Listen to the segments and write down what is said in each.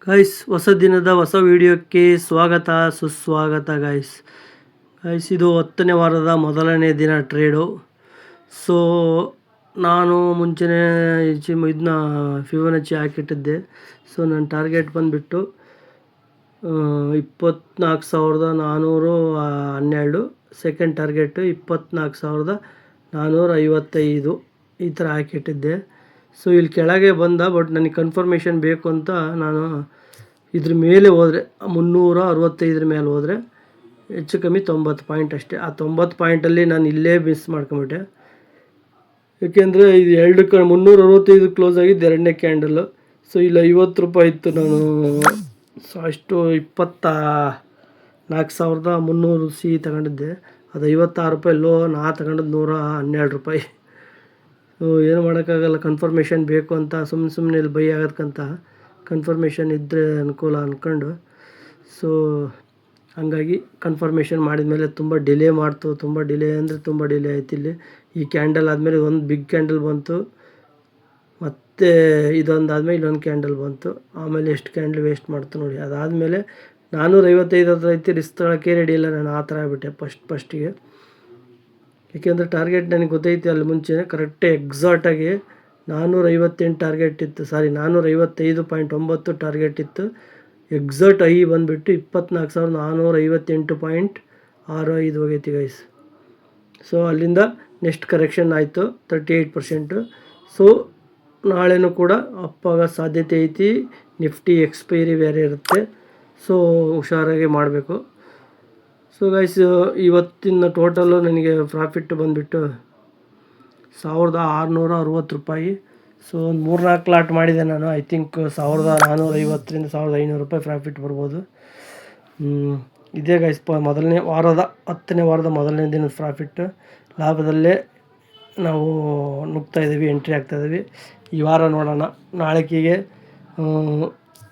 Guys, ಹೊಸ ದಿನದ ಹೊಸ ವಿಡಿಯೋಕ್ಕೆ ಸ್ವಾಗತ ಸುಸ್ವಾಗತ ಗೈಸ್. ಇದು 10ನೇ ವಾರದ ಮೊದಲನೇ ದಿನ ಟ್ರೇಡು. ಸೊ ನಾನು ಮುಂಚೆನೇ ಇದನ್ನ ಫಿಬೋನಚ್ಚಿ ಹಾಕಿಟ್ಟಿದ್ದೆ. ಸೊ ನನ್ನ ಟಾರ್ಗೆಟ್ ಬಂದುಬಿಟ್ಟು 24,412. ಸೆಕೆಂಡ್ ಟಾರ್ಗೆಟು 24,455 ಈ ಥರ ಹಾಕಿಟ್ಟಿದ್ದೆ. ಸೊ ಇಲ್ಲಿ ಕೆಳಗೆ ಬಂದ, ಬಟ್ ನನಗೆ ಕನ್ಫರ್ಮೇಷನ್ ಬೇಕು ಅಂತ ನಾನು ಇದ್ರ ಮೇಲೆ ಹೋದರೆ 365 ಮೇಲೆ ಹೋದರೆ ಹೆಚ್ಚು ಕಮ್ಮಿ 90 ಪಾಯಿಂಟ್ ಅಷ್ಟೇ. ಆ 90 ಪಾಯಿಂಟಲ್ಲಿ ನಾನು ಇಲ್ಲೇ ಮಿಸ್ ಮಾಡ್ಕೊಂಬಿಟ್ಟೆ. ಏಕೆಂದರೆ ಇದು 365 ಕ್ಲೋಸ್ ಆಗಿದ್ದು ಎರಡನೇ ಕ್ಯಾಂಡಲ್ಲು. ಸೊ ಇಲ್ಲಿ 50 ರೂಪಾಯಿ ಇತ್ತು. ನಾನು ಸೊ ಅಷ್ಟು 24,300 ಸಿ ತಗೊಂಡಿದ್ದೆ. ಅದು 56 ರೂಪಾಯಿ ಲೋ. ನಾ ತಗೊಂಡದ್ದು 112 ರೂಪಾಯಿ. ಸೊ ಏನು ಮಾಡೋಕ್ಕಾಗಲ್ಲ, ಕನ್ಫರ್ಮೇಷನ್ ಬೇಕು ಅಂತ ಸುಮ್ಮನೆ ಇಲ್ಲಿ ಬೈ ಆಗೋದಕ್ಕಂತ ಕನ್ಫರ್ಮೇಷನ್ ಇದ್ದರೆ ಅನುಕೂಲ ಅಂದ್ಕೊಂಡು, ಸೊ ಹಂಗಾಗಿ ಕನ್ಫರ್ಮೇಷನ್ ಮಾಡಿದ ಮೇಲೆ ತುಂಬ ಡಿಲೇ ಮಾಡ್ತು. ತುಂಬ ಡಿಲೇ ಅಂದರೆ ತುಂಬ ಡಿಲೇ ಆಯ್ತು. ಇಲ್ಲಿ ಈ ಕ್ಯಾಂಡಲ್ ಆದಮೇಲೆ ಒಂದು ಬಿಗ್ ಕ್ಯಾಂಡಲ್ ಬಂತು, ಮತ್ತು ಇದೊಂದಾದಮೇಲೆ ಇಲ್ಲೊಂದು ಕ್ಯಾಂಡಲ್ ಬಂತು. ಆಮೇಲೆ ಎಷ್ಟು ಕ್ಯಾಂಡಲ್ ವೇಸ್ಟ್ ಮಾಡ್ತು ನೋಡಿ. ಅದಾದಮೇಲೆ 455 ಹತ್ರ ಐತಿ, ರಿಸ್ಕ್ ತೊಗೊಳಕ್ಕೆ ರೆಡಿ ಇಲ್ಲ. ನಾನು ಆ ಥರ ಆಗಿಬಿಟ್ಟೆ ಫಸ್ಟಿಗೆ. ಏಕೆಂದರೆ ಟಾರ್ಗೆಟ್ ನನಗೆ ಗೊತ್ತೈತಿ ಅಲ್ಲಿ ಮುಂಚೆ ಕರೆಕ್ಟೇ ಎಕ್ಸಾಕ್ಟಾಗಿ 458 ಟಾರ್ಗೆಟ್ ಇತ್ತು. 455.9 ಟಾರ್ಗೆಟ್ ಇತ್ತು. ಎಕ್ಸಾಕ್ಟ್ ಐ ಬಂದುಬಿಟ್ಟು 24,458.65 ಹೋಗೈತಿ ಗೈಸ್. ಸೊ ಅಲ್ಲಿಂದ ನೆಕ್ಸ್ಟ್ ಕರೆಕ್ಷನ್ ಆಯಿತು 38%. ಸೊ ನಾಳೆನೂ ಕೂಡ ಅಪ್ಪಾಗೋ ಸಾಧ್ಯತೆ ಐತಿ. ನಿಫ್ಟಿ ಎಕ್ಸ್ಪೈರಿ ಬೇರೆ ಇರುತ್ತೆ, ಸೊ ಹುಷಾರಾಗಿ ಮಾಡಬೇಕು. ಸೊ ಗೈಸ್, ಇವತ್ತಿನ ಟೋಟಲು ನನಗೆ ಪ್ರಾಫಿಟ್ ಬಂದುಬಿಟ್ಟು 1,660 ರೂಪಾಯಿ. ಸೊ ಒಂದು 3-4 ಲಾಟ್ ಮಾಡಿದೆ ನಾನು. ಐ ಥಿಂಕ್ 1,450ರಿಂದ 1,500 ರೂಪಾಯಿ ಪ್ರಾಫಿಟ್ ಬರ್ಬೋದು. ಇದೇ ಗೈಸ್ ಮೊದಲನೇ ವಾರದ 10ನೇ ವಾರದ ಮೊದಲನೇ ದಿನದ ಪ್ರಾಫಿಟ್. ಲಾಭದಲ್ಲೇ ನಾವು ನುಗ್ತಾಯಿದ್ದೀವಿ, ಎಂಟ್ರಿ ಆಗ್ತಾಯಿದ್ದೀವಿ. ಈ ವಾರ ನೋಡೋಣ.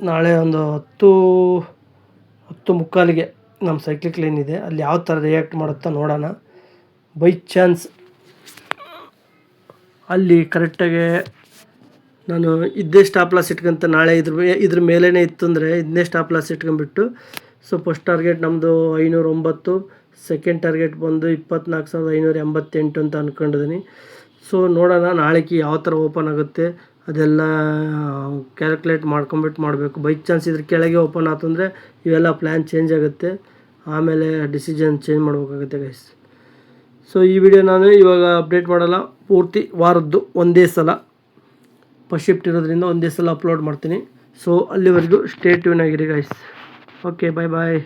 ನಾಳೆ ಒಂದು 10:15ಗೆ ನಮ್ಮ ಸೈಕ್ಲಿಕ್ ಲೈನ್ ಇದೆ. ಅಲ್ಲಿ ಯಾವ ಥರ ರಿಯಾಕ್ಟ್ ಮಾಡುತ್ತಾ ನೋಡೋಣ. ಬೈ ಚಾನ್ಸ್ ಅಲ್ಲಿ ಕರೆಕ್ಟಾಗಿ ನಾನು ಇದ್ದೇ ಸ್ಟಾಪ್ ಲಾಸ್ ಇಟ್ಕೊಂತ ನಾಳೆ ಇದ್ರ ಮೇಲೇ ಇತ್ತು ಅಂದರೆ ಇದನ್ನೇ ಸ್ಟಾಪ್ ಲಾಸ್ ಇಟ್ಕೊಂಡ್ಬಿಟ್ಟು, ಸೊ ಫಸ್ಟ್ ಟಾರ್ಗೆಟ್ ನಮ್ಮದು 509, ಸೆಕೆಂಡ್ ಟಾರ್ಗೆಟ್ ಬಂದು 24,588 ಅಂತ ಅಂದ್ಕೊಂಡಿದ್ದೀನಿ. ಸೊ ನೋಡೋಣ ನಾಳೆಗೆ ಯಾವ ಥರ ಓಪನ್ ಆಗುತ್ತೆ ಅದೆಲ್ಲ ಕ್ಯಾಲ್ಕುಲೇಟ್ ಮಾಡ್ಕೊಂಬಿಟ್ಟು ಮಾಡಬೇಕು. ಬೈ ಚಾನ್ಸ್ ಇದ್ರ ಕೆಳಗೆ ಓಪನ್ ಆಯ್ತು ಅಂದರೆ ಇವೆಲ್ಲ ಪ್ಲ್ಯಾನ್ ಚೇಂಜ್ ಆಗುತ್ತೆ. ಆಮೇಲೆ ಡಿಸಿಷನ್ ಚೇಂಜ್ ಮಾಡಬೇಕಾಗುತ್ತೆ ಗೈಸ್. ಸೊ ಈ ವಿಡಿಯೋ ನಾನು ಇವಾಗ ಅಪ್ಡೇಟ್ ಮಾಡಲ್ಲ, ಪೂರ್ತಿ ವಾರದ್ದು ಒಂದೇ ಸಲ ಫಸ್ಟ್ ಶಿಫ್ಟ್ ಇರೋದ್ರಿಂದ ಒಂದೇ ಸಲ ಅಪ್ಲೋಡ್ ಮಾಡ್ತೀನಿ. ಸೊ ಅಲ್ಲಿವರೆಗೂ ಸ್ಟೇ ಟ್ಯೂನ್ ಆಗಿರಿ ಗೈಸ್. Okay, bye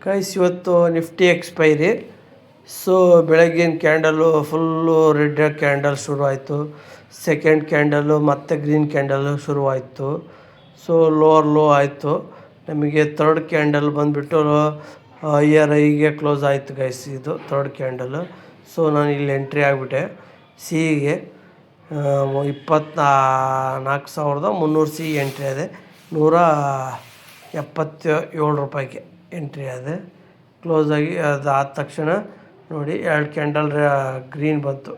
guys. ಇವತ್ತು ನಿಫ್ಟಿ ಎಕ್ಸ್ಪೈರಿ. ಸೊ ಬೆಳಗ್ಗಿನ ಕ್ಯಾಂಡಲು ಫುಲ್ಲು ರೆಡ್ ಕ್ಯಾಂಡಲ್ ಶುರುವಾಯಿತು. ಸೆಕೆಂಡ್ ಕ್ಯಾಂಡಲು ಮತ್ತು ಗ್ರೀನ್ ಕ್ಯಾಂಡಲು ಶುರುವಾಯಿತು. ಸೊ ಲೋವರ್ ಲೋ ಆಯಿತು. ನಮಗೆ ಥರ್ಡ್ ಕ್ಯಾಂಡಲ್ ಬಂದುಬಿಟ್ಟು ಇಯರ್ ಐಗೆ ಕ್ಲೋಸ್ ಆಯಿತು ಗೈಸ್. ಇದು ಥರ್ಡ್ ಕ್ಯಾಂಡಲು. ಸೊ ನಾನು ಇಲ್ಲಿ ಎಂಟ್ರಿ ಆಗಿಬಿಟ್ಟೆ. ಸಿಗೆ 24,300 ಸಿ ಎಂಟ್ರಿ ಆದೆ. 177 ರೂಪಾಯಿಗೆ ಎಂಟ್ರಿ ಆದೆ. ಕ್ಲೋಸ್ ಆಗಿ ಅದು ಆದ ತಕ್ಷಣ ನೋಡಿ 2 ಕ್ಯಾಂಡಲ್ ಗ್ರೀನ್ ಬಂತು.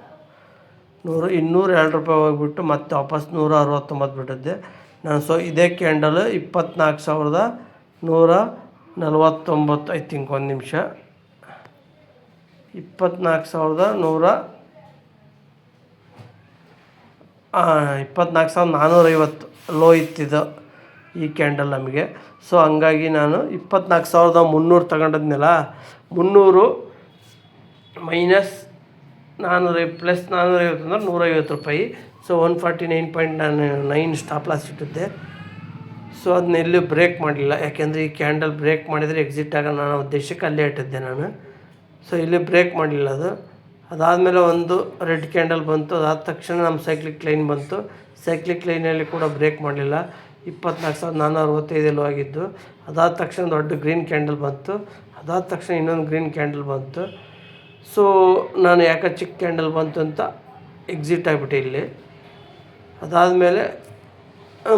202 ರೂಪಾಯಿ ಹೋಗಿಬಿಟ್ಟು ಮತ್ತೆ ವಾಪಸ್ 169 ಬಿಟ್ಟಿದ್ದೆ ನಾನು. ಸೊ ಇದೇ ಕ್ಯಾಂಡಲ್ 24,149 ಐ ಥಿಂಕ್. ಒಂದು ನಿಮಿಷ, 24,450 ಲೋ ಇತ್ತಿದ್ದು ಈ ಕ್ಯಾಂಡಲ್ ನಮಗೆ. ಸೊ ಹಂಗಾಗಿ ನಾನು 24,300 ತಗೊಂಡಿದ್ನಲ್ಲ, 300 ಮೈನಸ್ 400 ಪ್ಲಸ್ 450 ಅಂದರೆ 150 ರೂಪಾಯಿ. ಸೊ 149.9 ಸ್ಟಾಪ್ ಲಾಸ್ ಇಟ್ಟಿದ್ದೆ. ಸೊ ಅದನ್ನೆಲ್ಲೂ ಬ್ರೇಕ್ ಮಾಡಲಿಲ್ಲ, ಯಾಕೆಂದರೆ ಈ ಕ್ಯಾಂಡಲ್ ಬ್ರೇಕ್ ಮಾಡಿದರೆ ಎಕ್ಸಿಟ್ ಆಗೋಣ ಅನ್ನೋ ಉದ್ದೇಶಕ್ಕೆ ಅಲ್ಲೇ ಇಟ್ಟಿದ್ದೆ ನಾನು. ಸೊ ಇಲ್ಲಿ ಬ್ರೇಕ್ ಮಾಡಲಿಲ್ಲ ಅದು. ಅದಾದಮೇಲೆ ಒಂದು ರೆಡ್ ಕ್ಯಾಂಡಲ್ ಬಂತು. ಅದಾದ ತಕ್ಷಣ ನಮ್ಮ ಸೈಕ್ಲಿಕ್ ಲೈನ್ ಬಂತು. ಸೈಕ್ಲಿಕ್ ಲೈನಲ್ಲಿ ಕೂಡ ಬ್ರೇಕ್ ಮಾಡಲಿಲ್ಲ. 24,465 ಆಗಿದ್ದು. ಅದಾದ ತಕ್ಷಣ ದೊಡ್ಡ ಗ್ರೀನ್ ಕ್ಯಾಂಡಲ್ ಬಂತು. ಅದಾದ ತಕ್ಷಣ ಇನ್ನೊಂದು ಗ್ರೀನ್ ಕ್ಯಾಂಡಲ್ ಬಂತು. ಸೊ ನಾನು ಯಾಕೆ ಚಿಕ್ಕ ಕ್ಯಾಂಡಲ್ ಬಂತು ಅಂತ ಎಕ್ಸಿಟ್ ಆಗಿಬಿಟ್ಟೆ ಇಲ್ಲಿ. ಅದಾದಮೇಲೆ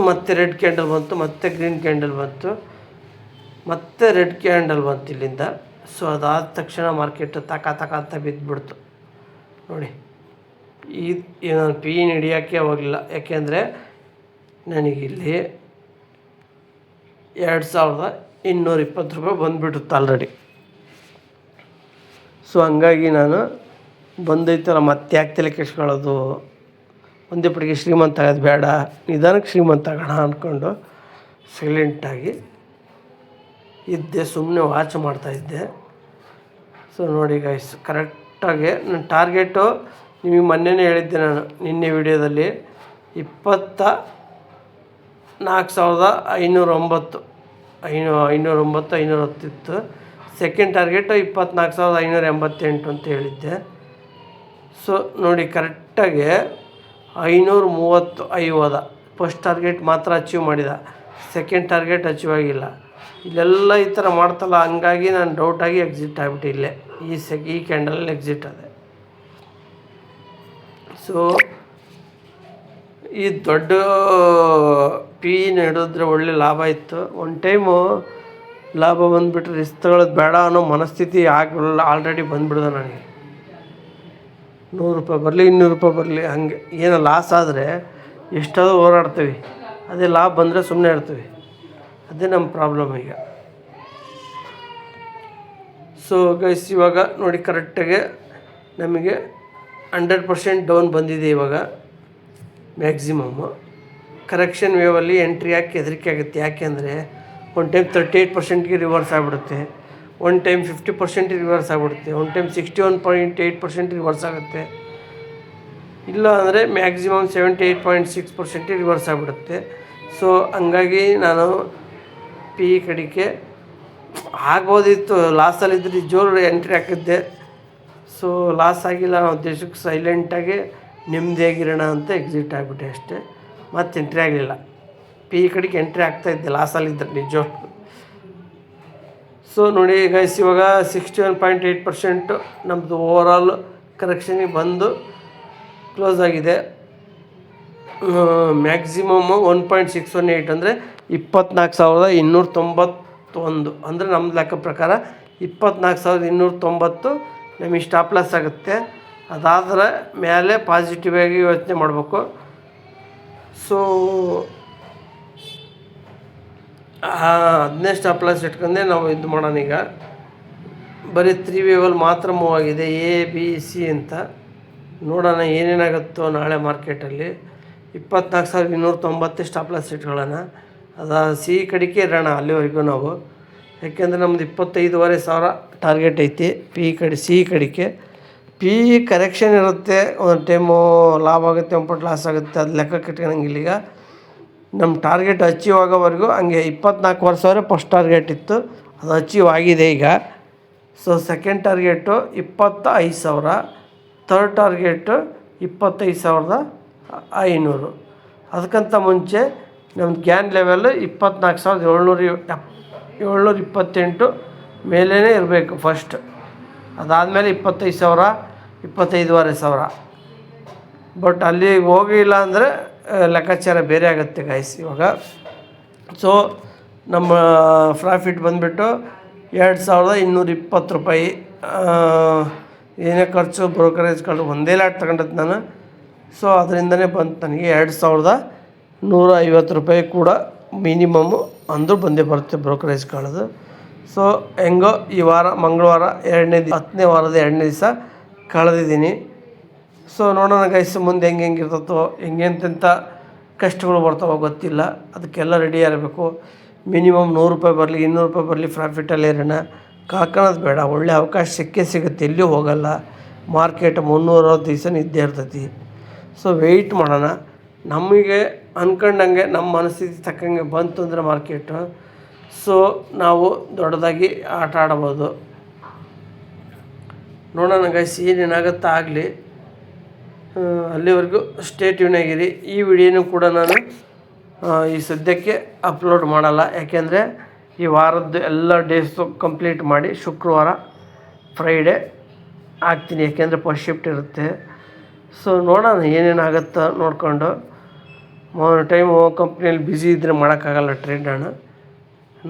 ಮತ್ತೆ ರೆಡ್ ಕ್ಯಾಂಡಲ್ ಬಂತು, ಮತ್ತೆ ಗ್ರೀನ್ ಕ್ಯಾಂಡಲ್ ಬಂತು, ಮತ್ತೆ ರೆಡ್ ಕ್ಯಾಂಡಲ್ ಬಂತು ಇಲ್ಲಿಂದ. ಸೊ ಅದಾದ ತಕ್ಷಣ ಮಾರ್ಕೆಟ್ ತಕ ಅಂತ ಬಿದ್ದುಬಿಡ್ತು. ನೋಡಿ ನಾನು ಪಿ ಇನ್ ಹಿಡಿಯೋಕ್ಕೆ ಹೋಗಲಿಲ್ಲ, ಯಾಕೆಂದರೆ ನನಗಿಲ್ಲಿ 2220 ರೂಪಾಯಿ ಬಂದುಬಿಡುತ್ತೆ ಆಲ್ರೆಡಿ. ಸೊ ಹಂಗಾಗಿ ನಾನು ಬಂದೈತಲ್ಲ ಮತ್ತೆ ಯಾಕೆ ತಲೆ ಕೆಡ್ಸ್ಕೊಳ್ಳೋದು, ಒಂದೇ ಪಡಿಗೆ ಶ್ರೀಮಂತ ಆಗೋದು ಬೇಡ, ನಿಧಾನಕ್ಕೆ ಶ್ರೀಮಂತ ಆಗೋಣ ಅಂದ್ಕೊಂಡು ಸೈಲೆಂಟಾಗಿ ಇದ್ದೆ, ಸುಮ್ಮನೆ ವಾಚ್ ಮಾಡ್ತಾಯಿದ್ದೆ. ಸೊ ನೋಡಿ ಗೈಸ್, ಕರೆಕ್ಟಾಗಿ ನನ್ನ ಟಾರ್ಗೆಟು ನಿಮಗೆ ಮೊನ್ನೆನೇ ಹೇಳಿದ್ದೆ ನಾನು ನಿನ್ನೆ ವಿಡಿಯೋದಲ್ಲಿ 24,509 ಇತ್ತು. ಸೆಕೆಂಡ್ ಟಾರ್ಗೆಟು 24,588 ಅಂತ ಹೇಳಿದ್ದೆ. ಸೊ ನೋಡಿ ಕರೆಕ್ಟಾಗಿ 535 ಹೋದ. ಫಸ್ಟ್ ಟಾರ್ಗೆಟ್ ಮಾತ್ರ ಅಚೀವ್ ಮಾಡಿದ, ಸೆಕೆಂಡ್ ಟಾರ್ಗೆಟ್ ಅಚೀವ್ ಆಗಿಲ್ಲ. ಇಲ್ಲೆಲ್ಲ ಈ ಥರ ಮಾಡ್ತಲ್ಲ, ಹಂಗಾಗಿ ನಾನು ಡೌಟಾಗಿ ಎಕ್ಸಿಟ್ ಆಗಿಬಿಟ್ಟು ಇಲ್ಲೇ ಈ ಕ್ಯಾಂಡಲಲ್ಲಿ ಎಕ್ಸಿಟ್ ಆದೆ. ಸೊ ಈ ದೊಡ್ಡ ಪಿ ಹಿಡಿದ್ರೆ ಒಳ್ಳೆ ಲಾಭ ಇತ್ತು. ಒಂದು ಟೈಮು ಲಾಭ ಬಂದುಬಿಟ್ರೆ ರಿಸ್ಕ್ ತಗೊಳ್ಳೋದು ಬೇಡ ಅನ್ನೋ ಮನಸ್ಥಿತಿ ಆಲ್ರೆಡಿ ಬಂದುಬಿಡ್ದೆ ನನಗೆ. 100 ರೂಪಾಯಿ ಬರಲಿ 200 ರೂಪಾಯಿ ಬರಲಿ, ಹಂಗೆ ಏನೋ ಲಾಸ್ ಆದರೆ ಎಷ್ಟಾದರೂ ಹೋರಾಡ್ತೀವಿ, ಅದೇ ಲಾಭ ಬಂದರೆ ಸುಮ್ಮನೆ ಇರ್ತೀವಿ. ಅದೇ ನಮ್ಮ ಪ್ರಾಬ್ಲಮ್ ಈಗ. ಸೊ ಗೈಸ್, ಇವಾಗ ನೋಡಿ ಕರೆಕ್ಟಾಗಿ ನಮಗೆ 100% ಡೌನ್ ಬಂದಿದೆ. ಇವಾಗ ಮ್ಯಾಕ್ಸಿಮಮ್ಮು ಕರೆಕ್ಷನ್ ವೇವಲ್ಲಿ ಎಂಟ್ರಿ ಹಾಕಿ ಹೆದರಿಕೆ ಆಗುತ್ತೆ. ಯಾಕೆಂದರೆ ಒಂದು ಟೈಮ್ 38%ಗೆ ರಿವರ್ಸ್ ಆಗಿಬಿಡುತ್ತೆ, ಒಂದು ಟೈಮ್ 50% ರಿವರ್ಸ್ ಆಗಿಬಿಡುತ್ತೆ, ಒಂದು ಟೈಮ್ 61.8% ರಿವರ್ಸ್ ಆಗುತ್ತೆ, ಇಲ್ಲ ಅಂದರೆ ಮ್ಯಾಕ್ಸಿಮಮ್ 78.6% ರಿವರ್ಸ್ ಆಗಿಬಿಡುತ್ತೆ. ಸೊ ಹಂಗಾಗಿ ನಾನು ಪಿ ಕಡೆಗೆ ಆಗ್ಬೋದಿತ್ತು, ಲಾಸಲ್ಲಿದ್ದರೆ ಜೋರು ಎಂಟ್ರಿ ಹಾಕಿದ್ದೆ. ಸೊ ಲಾಸ್ ಆಗಿಲ್ಲ ಅನ್ನೋ ಉದ್ದೇಶಕ್ಕೆ ಸೈಲೆಂಟಾಗಿ ನೆಮ್ಮದಿಯಾಗಿರೋಣ ಅಂತ ಎಕ್ಸಿಟ್ ಆಗಿಬಿಟ್ಟೆ ಅಷ್ಟೇ, ಮತ್ತೆ ಎಂಟ್ರಿ ಆಗಲಿಲ್ಲ. ಪಿ ಕಡೆಗೆ ಎಂಟ್ರಿ ಆಗ್ತಾಯಿದ್ದೆ ಲಾಸಲ್ಲಿದ್ದರೆ ನಿಜ. ಸೊ ನೋಡಿ ಗೈಸ್, ಇವಾಗ 61.8% ನಮ್ಮದು ಓವರಾಲ್ ಕರೆಕ್ಷನಿಗೆ ಬಂದು ಕ್ಲೋಸ್ ಆಗಿದೆ. ಮ್ಯಾಕ್ಸಿಮಮ್ಮು 1.618 ಅಂದರೆ 24,291. ಅಂದರೆ ನಮ್ಮ ಲೆಕ್ಕ ಪ್ರಕಾರ 24,290 ನಮಗೆ ಸ್ಟಾಪ್ ಲಾಸ್ ಆಗುತ್ತೆ. ಅದಾದರೆ ಮೇಲೆ ಪಾಸಿಟಿವ್ ಆಗಿ ಯೋಚನೆ ಮಾಡಬೇಕು. ಸೊ ಅದನ್ನೇ ಸ್ಟಾಪ್ ಲಾಸ್ ಇಟ್ಕೊಂಡೆ ನಾವು ಇದು ಮಾಡೋಣ. ಈಗ ಬರೀ 3 ವೇವಲ್ಲಿ ಮಾತ್ರ ಮೂವ್ ಆಗಿದೆ, ಎ ಬಿ ಸಿ ಅಂತ. ನೋಡೋಣ ಏನೇನಾಗುತ್ತೋ ನಾಳೆ ಮಾರ್ಕೆಟಲ್ಲಿ. 24,290 ಸ್ಟಾಪ್ ಲಾಸ್ ಇಟ್ಕೊಳ್ಳೋಣ. ಅದು ಸಿ ಕಡೆಗೆ ಇರೋಣ ಅಲ್ಲಿವರೆಗೂ ನಾವು, ಯಾಕೆಂದರೆ ನಮ್ಮದು 25,500 ಟಾರ್ಗೆಟ್ ಐತಿ. ಸಿ ಕಡೆಗೆ ಪಿ ಕರೆಕ್ಷನ್ ಇರುತ್ತೆ, ಒಂದು ಟೈಮು ಲಾಭ ಆಗುತ್ತೆ, ಒಂದು ಪಟ್ಟು ಲಾಸ್ ಆಗುತ್ತೆ, ಅದು ಲೆಕ್ಕಕ್ಕೆ ಇಟ್ಕೊಳಂಗಿಲ್ಲ. ಈಗ ನಮ್ಮ ಟಾರ್ಗೆಟ್ ಅಚೀವ್ ಆಗೋವರೆಗೂ ಹಂಗೆ 24,500 ಫಸ್ಟ್ ಟಾರ್ಗೆಟ್ ಇತ್ತು, ಅದು ಅಚೀವ್ ಆಗಿದೆ ಈಗ. So second target 25,000, third target 25,500. ಅದಕ್ಕಿಂತ ಮುಂಚೆ ನಮ್ಮದು ಗ್ಯಾನ್ ಲೆವೆಲ್ 24,728 ಮೇಲೇ ಇರಬೇಕು ಫಸ್ಟ್. ಅದಾದಮೇಲೆ 25,000, 25,500. ಬಟ್ ಅಲ್ಲಿ ಹೋಗಿಲ್ಲ ಅಂದರೆ ಲೆಕ್ಕಾಚಾರ ಬೇರೆ ಆಗುತ್ತೆ ಗೈಸ್ ಇವಾಗ. ಸೊ ನಮ್ಮ ಪ್ರಾಫಿಟ್ ಬಂದುಬಿಟ್ಟು 2,220 ರೂಪಾಯಿ. ಏನೇ ಖರ್ಚು ಬ್ರೋಕರೇಜ್ಗಳು ಒಂದೇ ಲಾಟ್ ತಗೊಂಡದ್ದು ನಾನು. ಸೊ ಅದರಿಂದನೇ ಬಂತು ನನಗೆ 2,150 ರೂಪಾಯಿ ಕೂಡ ಮಿನಿಮಮ್ಮು ಅಂದರೂ ಬಂದೇ ಬರುತ್ತೆ ಬ್ರೋಕರೇಜ್ಗಳದು. ಸೊ ಹೆಂಗೋ ಈ ವಾರ ಮಂಗಳವಾರ 10ನೇ ವಾರದ 2ನೇ ದಿವಸ ಕಳೆದಿದ್ದೀನಿ. ಸೊ ನೋಡೋಣ ಗೈಸ್, ಮುಂದೆ ಹೆಂಗಿರ್ತದೋ, ಹೆಂಗೆಂತೆಂಥ ಕಷ್ಟಗಳು ಬರ್ತಾವೋ ಗೊತ್ತಿಲ್ಲ. ಅದಕ್ಕೆಲ್ಲ ರೆಡಿ ಆಗಿರಬೇಕು. ಮಿನಿಮಮ್ 100 ರೂಪಾಯಿ ಬರಲಿ 200 ರೂಪಾಯಿ ಬರಲಿ ಪ್ರಾಫಿಟಲ್ಲಿ ಇರೋಣ, ಕಾಕೋದು ಬೇಡ. ಒಳ್ಳೆ ಅವಕಾಶ ಸಿಗುತ್ತೆ, ಎಲ್ಲಿಯೂ ಹೋಗಲ್ಲ. ಮಾರ್ಕೆಟ್ 360 ದಿವಸ ಇದ್ದೇ ಇರ್ತೈತಿ. ಸೊ ವೆಯ್ಟ್ ಮಾಡೋಣ. ನಮಗೆ ಅಂದ್ಕೊಂಡಂಗೆ ನಮ್ಮ ಮನಸ್ಥಿತಿ ತಕ್ಕಂಗೆ ಬಂತು ಅಂದರೆ ಮಾರ್ಕೆಟು, ಸೊ ನಾವು ದೊಡ್ಡದಾಗಿ ಆಟ ಆಡ್ಬೋದು. ನೋಡೋಣ ಗೈಸ್, ಏನೇನಾಗುತ್ತಾ ಆಗಲಿ. ಅಲ್ಲಿವರೆಗೂ ಸ್ಟೇ ಟ್ಯೂನ್ ಆಗಿರಿ. ಈ ವಿಡಿಯೋನೂ ಕೂಡ ನಾನು ಈ ಸದ್ಯಕ್ಕೆ ಅಪ್ಲೋಡ್ ಮಾಡಲ್ಲ, ಯಾಕೆಂದರೆ ಈ ವಾರದ್ದು ಎಲ್ಲ ಡೇಸು ಕಂಪ್ಲೀಟ್ ಮಾಡಿ ಶುಕ್ರವಾರ ಫ್ರೈಡೇ ಹಾಕ್ತೀನಿ, ಯಾಕೆಂದರೆ ಫಸ್ಟ್ ಶಿಫ್ಟ್ ಇರುತ್ತೆ. ಸೊ ನೋಡೋಣ ಏನೇನಾಗುತ್ತೋ ನೋಡಿಕೊಂಡು. ಟೈಮು ಕಂಪ್ನಿಯಲ್ಲಿ ಬ್ಯುಸಿ ಇದ್ದರೆ ಮಾಡೋಕ್ಕಾಗಲ್ಲ ಟ್ರೇಡನ್ನು.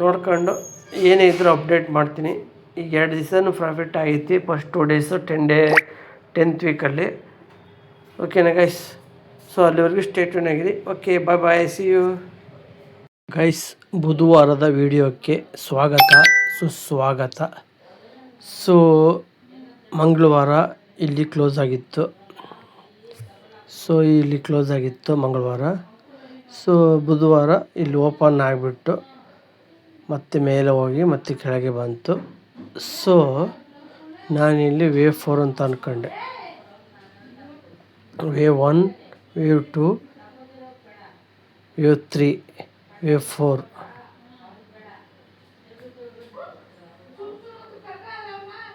ನೋಡ್ಕೊಂಡು ಏನೇ ಇದ್ದರೂ ಅಪ್ಡೇಟ್ ಮಾಡ್ತೀನಿ. ಈಗ 2 ದಿವಸನೂ ಪ್ರಾಫಿಟ್ ಆಗೈತಿ. ಫಸ್ಟ್ 2 ಡೇಸು 10 ಡೇ 10th ವೀಕಲ್ಲಿ. ಓಕೆನಾ ಗೈಸ್? ಸೊ ಅಲ್ಲಿವರೆಗೂ ಸ್ಟೇ ಟ್ಯೂನ್ ಆಗಿದೆ. Okay, bye bye, see you guys. ಬುಧವಾರದ ವಿಡಿಯೋಕ್ಕೆ ಸ್ವಾಗತ, ಸುಸ್ವಾಗತ. ಸೊ ಮಂಗಳವಾರ ಇಲ್ಲಿ ಕ್ಲೋಸ್ ಆಗಿತ್ತು. ಮಂಗಳವಾರ. ಸೊ ಬುಧವಾರ ಇಲ್ಲಿ ಓಪನ್ ಆಗಿಬಿಟ್ಟು ಮತ್ತೆ ಮೇಲೆ ಹೋಗಿ ಮತ್ತೆ ಕೆಳಗೆ ಬಂತು. ಸೊ ನಾನಿಲ್ಲಿ ವೇವ್ 4 ಅಂತ ಅಂದ್ಕೊಂಡೆ. Wave 1, wave 2, wave 3, wave 4.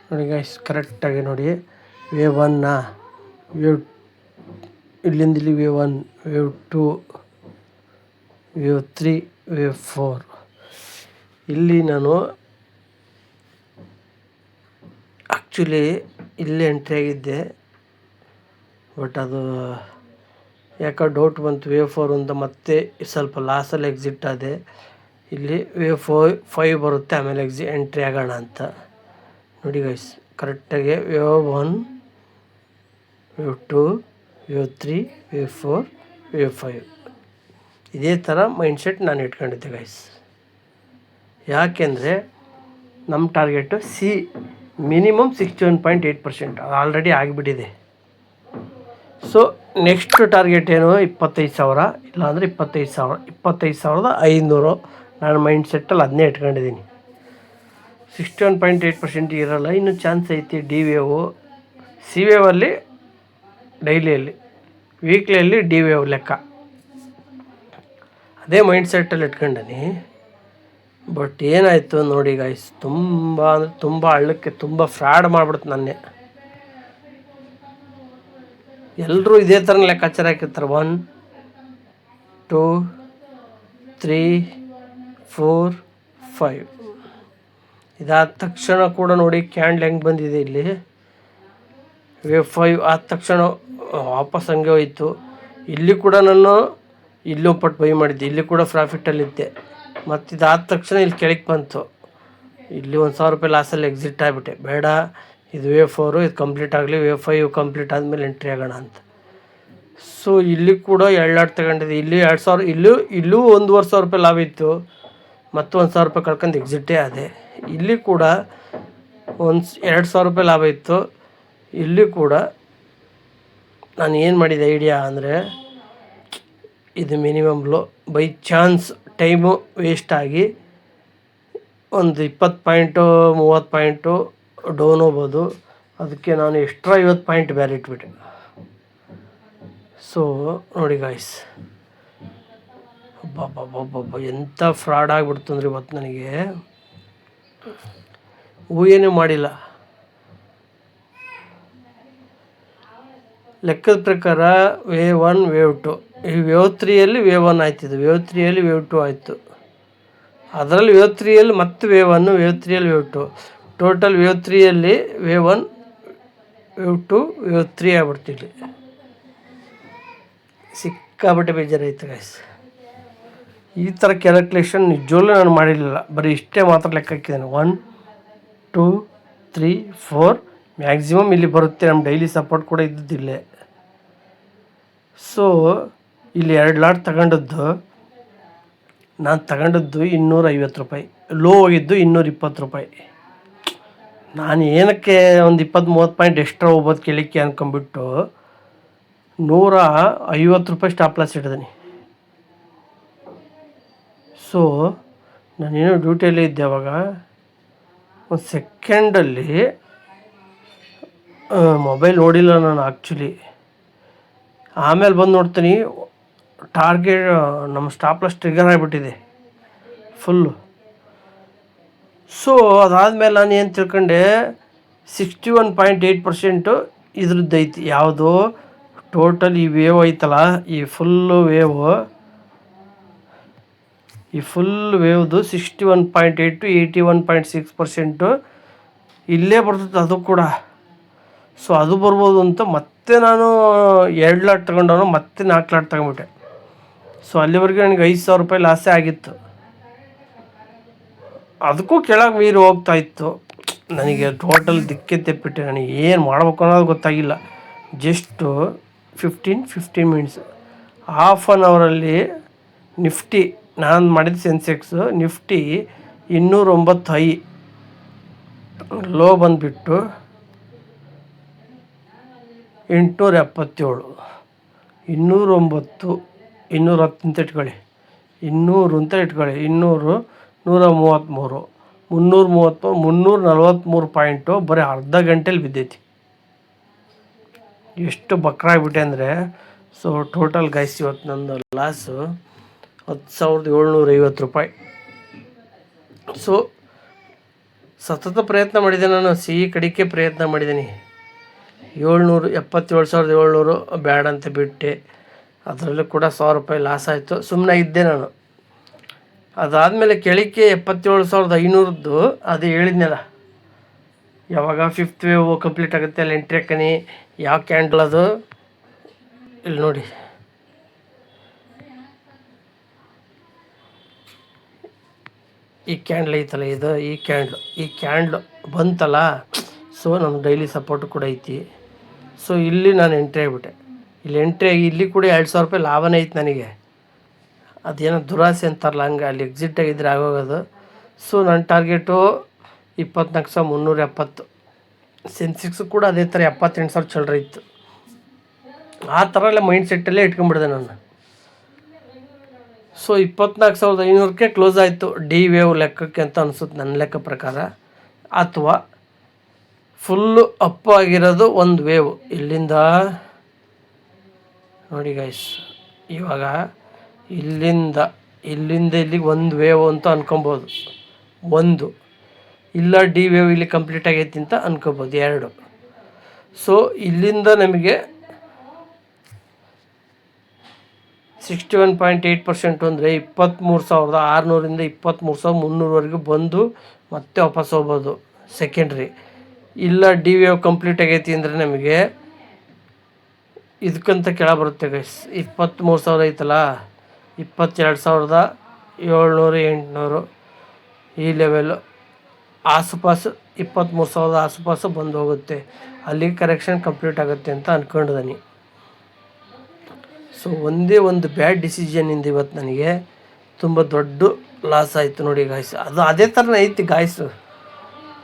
ನೋಡಿ ಗೈಸ್, ಕರೆಕ್ಟಾಗಿ ನೋಡಿ. ವೇವ್ 1, ವೇವ್ ಇಲ್ಲಿಂದ ಇಲ್ಲಿ ವೇವ್ 1, ವೇವ್ 2, ವೇವ್ 3, ವೇವ್ 4. ಇಲ್ಲಿ ನಾನು ಆ್ಯಕ್ಚುಲಿ ಇಲ್ಲೇ ಎಂಟ್ರಿ ಆಗಿದ್ದೆ, ಬಟ್ ಅದು ಯಾಕೋ ಡೌಟ್ ಬಂತು ವೇವ್ 4 ಅಂತ. ಮತ್ತೆ ಸ್ವಲ್ಪ ಲಾಸಲ್ಲಿ ಎಕ್ಸಿಟ್ ಆದೆ. ಇಲ್ಲಿ ವೇವ್ 5 ಬರುತ್ತೆ, ಆಮೇಲೆ ಎಂಟ್ರಿ ಆಗೋಣ ಅಂತ. ನೋಡಿ ಗೈಸ್, ಕರೆಕ್ಟಾಗಿ wave 1, wave 2, wave 3, wave 4, wave 5 ಇದೇ ಥರ ಮೈಂಡ್ಸೆಟ್ ನಾನು ಇಟ್ಕೊಂಡಿದ್ದೆ ಗೈಸ್. ಯಾಕೆಂದರೆ ನಮ್ಮ ಟಾರ್ಗೆಟು ಮಿನಿಮಮ್ 61.8%. ಅದು ಆಲ್ರೆಡಿ ಆಗಿಬಿಟ್ಟಿದೆ. ಸೊ ನೆಕ್ಸ್ಟ್ ಟಾರ್ಗೆಟ್ ಏನು? 25,000, ಇಲ್ಲಾಂದರೆ 25,500. ನಾನು ಮೈಂಡ್ಸೆಟ್ಟಲ್ಲಿ ಅದನ್ನೇ ಇಟ್ಕೊಂಡಿದ್ದೀನಿ. 61.8% ಇರೋಲ್ಲ, ಇನ್ನೂ ಚಾನ್ಸ್ ಐತಿ. ಡಿ ವೇವು, ಸಿ ವೇವಲ್ಲಿ ಡೈಲಿಯಲ್ಲಿ, ವೀಕ್ಲಿಯಲ್ಲಿ ಡಿ ವೇವ್ ಲೆಕ್ಕ. ಅದೇ ಮೈಂಡ್ಸೆಟ್ಟಲ್ಲಿ ಇಟ್ಕೊಂಡೀನಿ. ಬಟ್ ಏನಾಯಿತು ನೋಡಿ ಗೈಸ್, ತುಂಬ ಅಂದರೆ ತುಂಬ ಹಳ್ಳಕ್ಕೆ ತುಂಬ ಫ್ರಾಡ್ ಮಾಡಿಬಿಡ್ತು ನನ್ನೇ. ಎಲ್ಲರೂ ಇದೇ ಥರ ಲೆಕ್ಕಾಚಾರ ಹಾಕಿರ್ತಾರೆ. 1, 2, 3, 4, 5 ಇದಾದ ತಕ್ಷಣ ಕೂಡ ನೋಡಿ ಕ್ಯಾಂಡ್ಲ್ ಹೆಂಗೆ ಬಂದಿದೆ ಇಲ್ಲಿ. ವೇವ್ 5 ಆದ ತಕ್ಷಣ ವಾಪಸ್ ಹಂಗೆ ಹೋಯಿತು. ಇಲ್ಲಿ ಕೂಡ ನಾನು ಇಲ್ಲೂ ಪಟ್ಟು ಬೈ ಮಾಡಿದ್ದೆ, ಇಲ್ಲಿ ಕೂಡ ಪ್ರಾಫಿಟಲ್ಲಿದ್ದೆ. ಮತ್ತು ಇದಾದ ತಕ್ಷಣ ಇಲ್ಲಿ ಕೆಳಗೆ ಬಂತು. ಇಲ್ಲಿ 1,000 ರೂಪಾಯಿ ಲಾಸಲ್ಲಿ ಎಕ್ಸಿಟ್ ಆಗಿಬಿಟ್ಟೆ. ಬೇಡ, ಇದು ವೇವ್ 4 ಇದು ಕಂಪ್ಲೀಟ್ ಆಗಲಿ, ವೇವ್ 5 ಕಂಪ್ಲೀಟ್ ಆದಮೇಲೆ ಎಂಟ್ರಿ ಆಗೋಣ ಅಂತ. ಸೊ ಇಲ್ಲಿ ಕೂಡ 2 ಲಾಟ್ ತಗೊಂಡಿದ್ದೆ. ಇಲ್ಲಿ 2,000, ಇಲ್ಲೂ 1,500 ರೂಪಾಯಿ ಲಾಭ ಇತ್ತು. ಮತ್ತು 1,000 ರೂಪಾಯಿ ಕಳ್ಕೊಂಡು ಎಕ್ಸಿಟೇ ಆದೆ. ಇಲ್ಲಿ ಕೂಡ 2,000 ರೂಪಾಯಿ ಲಾಭ ಇತ್ತು. ಇಲ್ಲಿ ಕೂಡ ನಾನು ಏನು ಮಾಡಿದೆ ಐಡಿಯಾ ಅಂದರೆ, ಇದು minimum low. By chance time waste ಆಗಿ ಒಂದು 20 ಪಾಯಿಂಟು 30 ಪಾಯಿಂಟು ಡೌನ್ ಹೋಗ್ಬೋದು. ಅದಕ್ಕೆ ನಾನು ಎಕ್ಸ್ಟ್ರಾ 50 ಪಾಯಿಂಟ್ ಬೇರೆ ಇಟ್ಬಿಟ್ಟೆ. ಸೊ ನೋಡಿ ಗಾಯ್ಸ್, ಎಂಥ ಫ್ರಾಡ್ ಆಗಿಬಿಡ್ತು ಅಂದರೆ ಇವತ್ತು ನನಗೆ ಊಹೆನೇ ಮಾಡಿಲ್ಲ. ಲೆಕ್ಕದ ಪ್ರಕಾರ ವೇವ್ 1, ವೇವ್ 2, ಈ ವೇವ್ 3ಯಲ್ಲಿ ವೇವ್ 1 ಆಯ್ತಿದ್ದು, ವೇವ್ 3ಯಲ್ಲಿ ವೇವ್ 2 ಆಯಿತು. ಅದರಲ್ಲಿ ವೇವ್ 3ಯಲ್ಲಿ ಮತ್ತೆ ವೇವ್ 1, ವೇವ್ 3ಯಲ್ಲಿ ವೇವ್ 2. ಟೋಟಲ್ ವೇವ್ 3ಯಲ್ಲಿ ವೇವ್ 1, ವೇವ್ 2, ವೇವ್ 3 ಆಗ್ಬಿಡ್ತು. ಇಲ್ಲಿ ಸಿಕ್ಕಾಬಟ್ಟೆ ಬೇಜಾರಾಯಿತು ಗೈಸ್. ಈ ಥರ ಕ್ಯಾಲ್ಕುಲೇಷನ್ ನಿಜವಲ್ಲೂ ನಾನು ಮಾಡಿರಲಿಲ್ಲ. ಬರೀ ಇಷ್ಟೇ ಮಾತ್ರ ಲೆಕ್ಕ ಹಾಕಿದ್ದೇನೆ. 1, 2, 3, 4 ಮ್ಯಾಕ್ಸಿಮಮ್ ಇಲ್ಲಿ ಬರುತ್ತೆ. ನಮ್ಮ ಡೈಲಿ ಸಪೋರ್ಟ್ ಕೂಡ ಇದ್ದಿದ್ದಿಲ್ಲೇ. ಸೊ ಇಲ್ಲಿ 2 ಲಾಟ್ ನಾನು ತಗೊಂಡದ್ದು 250 ರೂಪಾಯಿ. ಲೋ ಹೋಗಿದ್ದು 220 ರೂಪಾಯಿ. ನಾನು ಏನಕ್ಕೆ ಒಂದು 20-30 ಪಾಯಿಂಟ್ ಎಕ್ಸ್ಟ್ರಾ ಹೋಗ್ಬೋದು ಕೇಳಿಕ್ಕೆ ಅಂದ್ಕೊಂಬಿಟ್ಟು 150 ರೂಪಾಯಿ ಸ್ಟಾಪ್ ಲಾಸ್ ಇಟ್ಟಿದ್ದೀನಿ. ಸೊ ನಾನೇನೋ ಡ್ಯೂಟಿಯಲ್ಲಿ ಇದ್ದೆ ಅವಾಗ. ಒಂದು ಸೆಕೆಂಡಲ್ಲಿ ಮೊಬೈಲ್ ನೋಡಿಲ್ಲ ನಾನು ಆ್ಯಕ್ಚುಲಿ. ಆಮೇಲೆ ಬಂದು ನೋಡ್ತೀನಿ ಟಾರ್ಗೆಟ್ ನಮ್ಮ ಸ್ಟಾಪ್ ಲಾಸ್ ಟ್ರಿಗರ್ ಆಗಿಬಿಟ್ಟಿದೆ ಫುಲ್ಲು. ಸೊ ಅದಾದಮೇಲೆ ನಾನು ಏನು ತಿಳ್ಕೊಂಡೆ, 61.8% ಇದ್ರದ್ದು ಐತಿ. ಯಾವುದೋ ಟೋಟಲ್ ಈ ವೇವ್ ಐತಲ್ಲ, ಈ ಫುಲ್ಲು ವೇವ್ದು 61.8 to 81.6% ಇಲ್ಲೇ ಬರ್ತದೆ ಅದು ಕೂಡ. ಸೊ ಅದು ಬರ್ಬೋದು ಅಂತ ಮತ್ತೆ ನಾನು 2 ಲಾಟ್ ತೊಗೊಂಡವನು ಮತ್ತೆ 4 ಲಾಟ್ ತೊಗೊಂಬಿಟ್ಟೆ. ಸೊ ಅಲ್ಲಿವರೆಗೆ ನನಗೆ 5,000 ರೂಪಾಯಿ ಲಾಸೇ ಆಗಿತ್ತು. ಅದಕ್ಕೂ ಕೆಳಗೆ ಮೀರಿ ಹೋಗ್ತಾಯಿತ್ತು. ನನಗೆ ಟೋಟಲ್ ದಿಕ್ಕೆ ತೆಪ್ಪಿಟ್ಟೆ. ನನಗೆ ಏನು ಮಾಡ್ಬೇಕು ಅನ್ನೋದು ಗೊತ್ತಾಗಿಲ್ಲ. ಜಸ್ಟು 15 ಮಿನಿಟ್ಸ್, ಹಾಫ್ ಆನ್ ಅವರಲ್ಲಿ ನಿಫ್ಟಿ, ನಾನು ಮಾಡಿದ ಸೆನ್ಸೆಕ್ಸು ನಿಫ್ಟಿ 209 ಹೈ, ಲೋ ಬಂದುಬಿಟ್ಟು 877, 209, 210 ಅಂತ ಇಟ್ಕೊಳ್ಳಿ, 200 ಅಂತ ಇಟ್ಕೊಳ್ಳಿ, 200, 133, 343 ಪಾಯಿಂಟು ಬರೀ ಅರ್ಧ ಗಂಟೆಲಿ ಬಿದ್ದೈತಿ. ಎಷ್ಟು ಬಕ್ರಾಗ್ಬಿಟ್ಟೆ ಅಂದರೆ, ಸೊ ಟೋಟಲ್ ಗೈಸ್ ಇವತ್ತು ನಂದು ಲಾಸು 10,750 ರೂಪಾಯಿ. ಸೊ ಸತತ ಪ್ರಯತ್ನ ಮಾಡಿದೆ, ನಾನು ಸಿಹಿ ಕಡಿಕೆ ಪ್ರಯತ್ನ ಮಾಡಿದ್ದೀನಿ. 77,700 ಬ್ಯಾಡ ಅಂತ ಬಿಟ್ಟೆ. ಅದರಲ್ಲೂ ಕೂಡ 1,000 ರೂಪಾಯಿ ಲಾಸ್ ಆಯಿತು. ಸುಮ್ಮನೆ ಇದ್ದೆ ನಾನು. ಅದಾದಮೇಲೆ ಕೆಳಕ್ಕೆ 77,500ದ್ದು ಅದು ಹೇಳಿದ್ನಲ್ಲ, ಯಾವಾಗ 5th ವೇವ್ ಕಂಪ್ಲೀಟ್ ಆಗುತ್ತೆ ಅಲ್ಲಿ ಎಂಟ್ರಿ ಹಾಕನಿ. ಯಾವ ಕ್ಯಾಂಡಲ್ ಅದು ಇಲ್ಲಿ ನೋಡಿ, ಈ ಕ್ಯಾಂಡ್ಲ್ ಐತಲ್ಲ ಇದು, ಈ ಕ್ಯಾಂಡ್ಲ್ ಬಂತಲ್ಲ, ಸೊ ನಮ್ಮ ಡೈಲಿ ಸಪೋರ್ಟ್ ಕೂಡ ಐತಿ. ಸೊ ಇಲ್ಲಿ ನಾನು ಎಂಟ್ರಿ ಆಗಿಬಿಟ್ಟೆ. ಇಲ್ಲಿ ಎಂಟ್ರಿ ಆಗಿ ಇಲ್ಲಿ ಕೂಡ 2,000 ರೂಪಾಯಿ ಲಾಭನೇ ಐತೆ ನನಗೆ. ಅದೇನೋ ದುರಾಸೆ ಅಂತಾರಲ್ಲ, ಹಂಗೆ ಅಲ್ಲಿ ಎಕ್ಸಿಟ್ ಆಗಿದ್ರೆ ಆಗೋಗೋದು. ಸೊ ನನ್ನ ಟಾರ್ಗೆಟು 24,370. ಸೆನ್ಸೆಕ್ಸು ಕೂಡ ಅದೇ ಥರ 78,000 ಚಿಲ್ಲರೆ ಇತ್ತು. ಆ ಥರ ಎಲ್ಲ ಮೈಂಡ್ ಸೆಟ್ಟಲ್ಲೇ ಇಟ್ಕೊಂಡ್ಬಿಡಿದೆ ನಾನು. ಸೊ 24,500ಕ್ಕೆ ಕ್ಲೋಸ್ ಆಯಿತು. ಡಿ ವೇವ್ ಲೆಕ್ಕಕ್ಕೆ ಅಂತ ಅನಿಸುತ್ತೆ ನನ್ನ ಲೆಕ್ಕ ಪ್ರಕಾರ. ಅಥವಾ ಫುಲ್ಲು ಅಪ್ ಆಗಿರೋದು ಒಂದು ವೇವ್ ಇಲ್ಲಿಂದ ನೋಡಿ ಗೈಸ್. ಇವಾಗ ಇಲ್ಲಿಂದ ಇಲ್ಲಿಗೆ ಒಂದು ವೇವ್ ಅಂತ ಅನ್ಕೊಬೋದು, ಒಂದು. ಇಲ್ಲ ಡಿ ವೇವ್ ಇಲ್ಲಿ ಕಂಪ್ಲೀಟ್ ಆಗೈತಿ ಅಂತ ಅನ್ಕೋಬೋದು, 2. ಸೊ ಇಲ್ಲಿಂದ ನಮಗೆ 61.8% ಅಂದರೆ 23,600ರಿಂದ 23,300ವರೆಗೂ ಬಂದು ಮತ್ತೆ ವಾಪಸ್ ಹೋಗ್ಬೋದು ಸೆಕೆಂಡ್ರಿ. ಇಲ್ಲ ಡಿ ವೇವ್ ಕಂಪ್ಲೀಟ್ ಆಗೈತಿ ಅಂದರೆ ನಮಗೆ ಇದಕ್ಕಂತ ಕೆಳ ಬರುತ್ತೆ ಗೈಸ್. 23,000 ಐತಲ್ಲ, 22,700, 800 ಈ ಲೆವೆಲ್ಲು ಆಸುಪಾಸು 23,000 ಆಸುಪಾಸು ಬಂದು ಹೋಗುತ್ತೆ. ಅಲ್ಲಿಗೆ ಕರೆಕ್ಷನ್ ಕಂಪ್ಲೀಟ್ ಆಗುತ್ತೆ ಅಂತ ಅಂದ್ಕೊಂಡಿದ್ದೀನಿ. ಸೊ ಒಂದೇ ಒಂದು ಬ್ಯಾಡ್ ಡಿಸಿಷನಿಂದ ಇವತ್ತು ನನಗೆ ತುಂಬ ದೊಡ್ಡ ಲಾಸ್ ಆಯಿತು ನೋಡಿ ಗಾಯ್ಸ್. ಅದು ಅದೇ ಥರನೇ ಐತಿ ಗಾಯ್ಸು.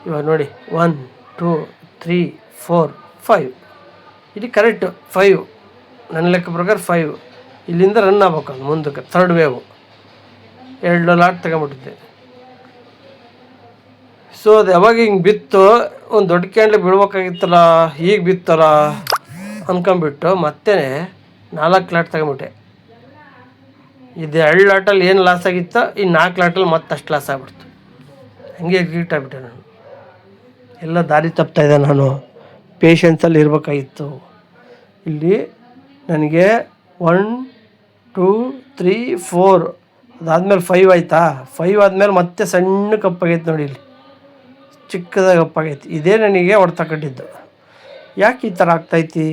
ಇವಾಗ ನೋಡಿ 1, 2, 3, 4, 5 ಇಲ್ಲಿ ಕರೆಕ್ಟು 5. ನನ್ನ ಲೆಕ್ಕ ಪ್ರಕಾರ 5 ಇಲ್ಲಿಂದ ರನ್ ಆಗ್ಬೇಕು ಅದು ಮುಂದಕ್ಕೆ. 3rd wave 2 lot ತಗೊಂಬಿಟ್ಟಿದ್ದೆ. ಸೊ ಅದು ಯಾವಾಗ ಹಿಂಗೆ ಬಿತ್ತು, ಒಂದು ದೊಡ್ಡ ಕ್ಯಾಂಡ್ಲಿ ಬೀಳ್ಬೇಕಾಗಿತ್ತಲ್ಲ, ಈಗ ಬಿತ್ತಲ್ಲ ಅಂದ್ಕೊಂಬಿಟ್ಟು ಮತ್ತೆ 4 ಲಾಟ್ ತಗೊಂಬಿಟ್ಟೆ. ಇದು 2 ಲಾಟಲ್ಲಿ ಏನು ಲಾಸ್ ಆಗಿತ್ತೋ ಈ 4 ಲಾಟಲ್ಲಿ ಮತ್ತೆ ಅಷ್ಟು ಲಾಸ್ ಆಗ್ಬಿಡ್ತು. ಹಂಗೆ ಎಕ್ಸಿಟ್ ಆಗಿಬಿಟ್ಟೆ ನಾನು. ಎಲ್ಲ ದಾರಿ ತಪ್ತಾಯಿದ್ದೆ ನಾನು. ಪೇಷನ್ಸಲ್ಲಿ ಇರಬೇಕಾಗಿತ್ತು. ಇಲ್ಲಿ ನನಗೆ 1, 2, 3, 4 ಅದಾದಮೇಲೆ 5 ಆಯಿತಾ. 5 ಆದಮೇಲೆ ಮತ್ತೆ ಸಣ್ಣ ಕಪ್ಪಾಗೈತೆ ನೋಡಿ, ಇಲ್ಲಿ ಚಿಕ್ಕದಾಗಿ ಕಪ್ಪಾಗೈತಿ. ಇದೇ ನನಗೆ ಹೊಡೆತ ಕಟ್ಟಿದ್ದು. ಯಾಕೆ ಈ ಥರ ಆಗ್ತೈತಿ?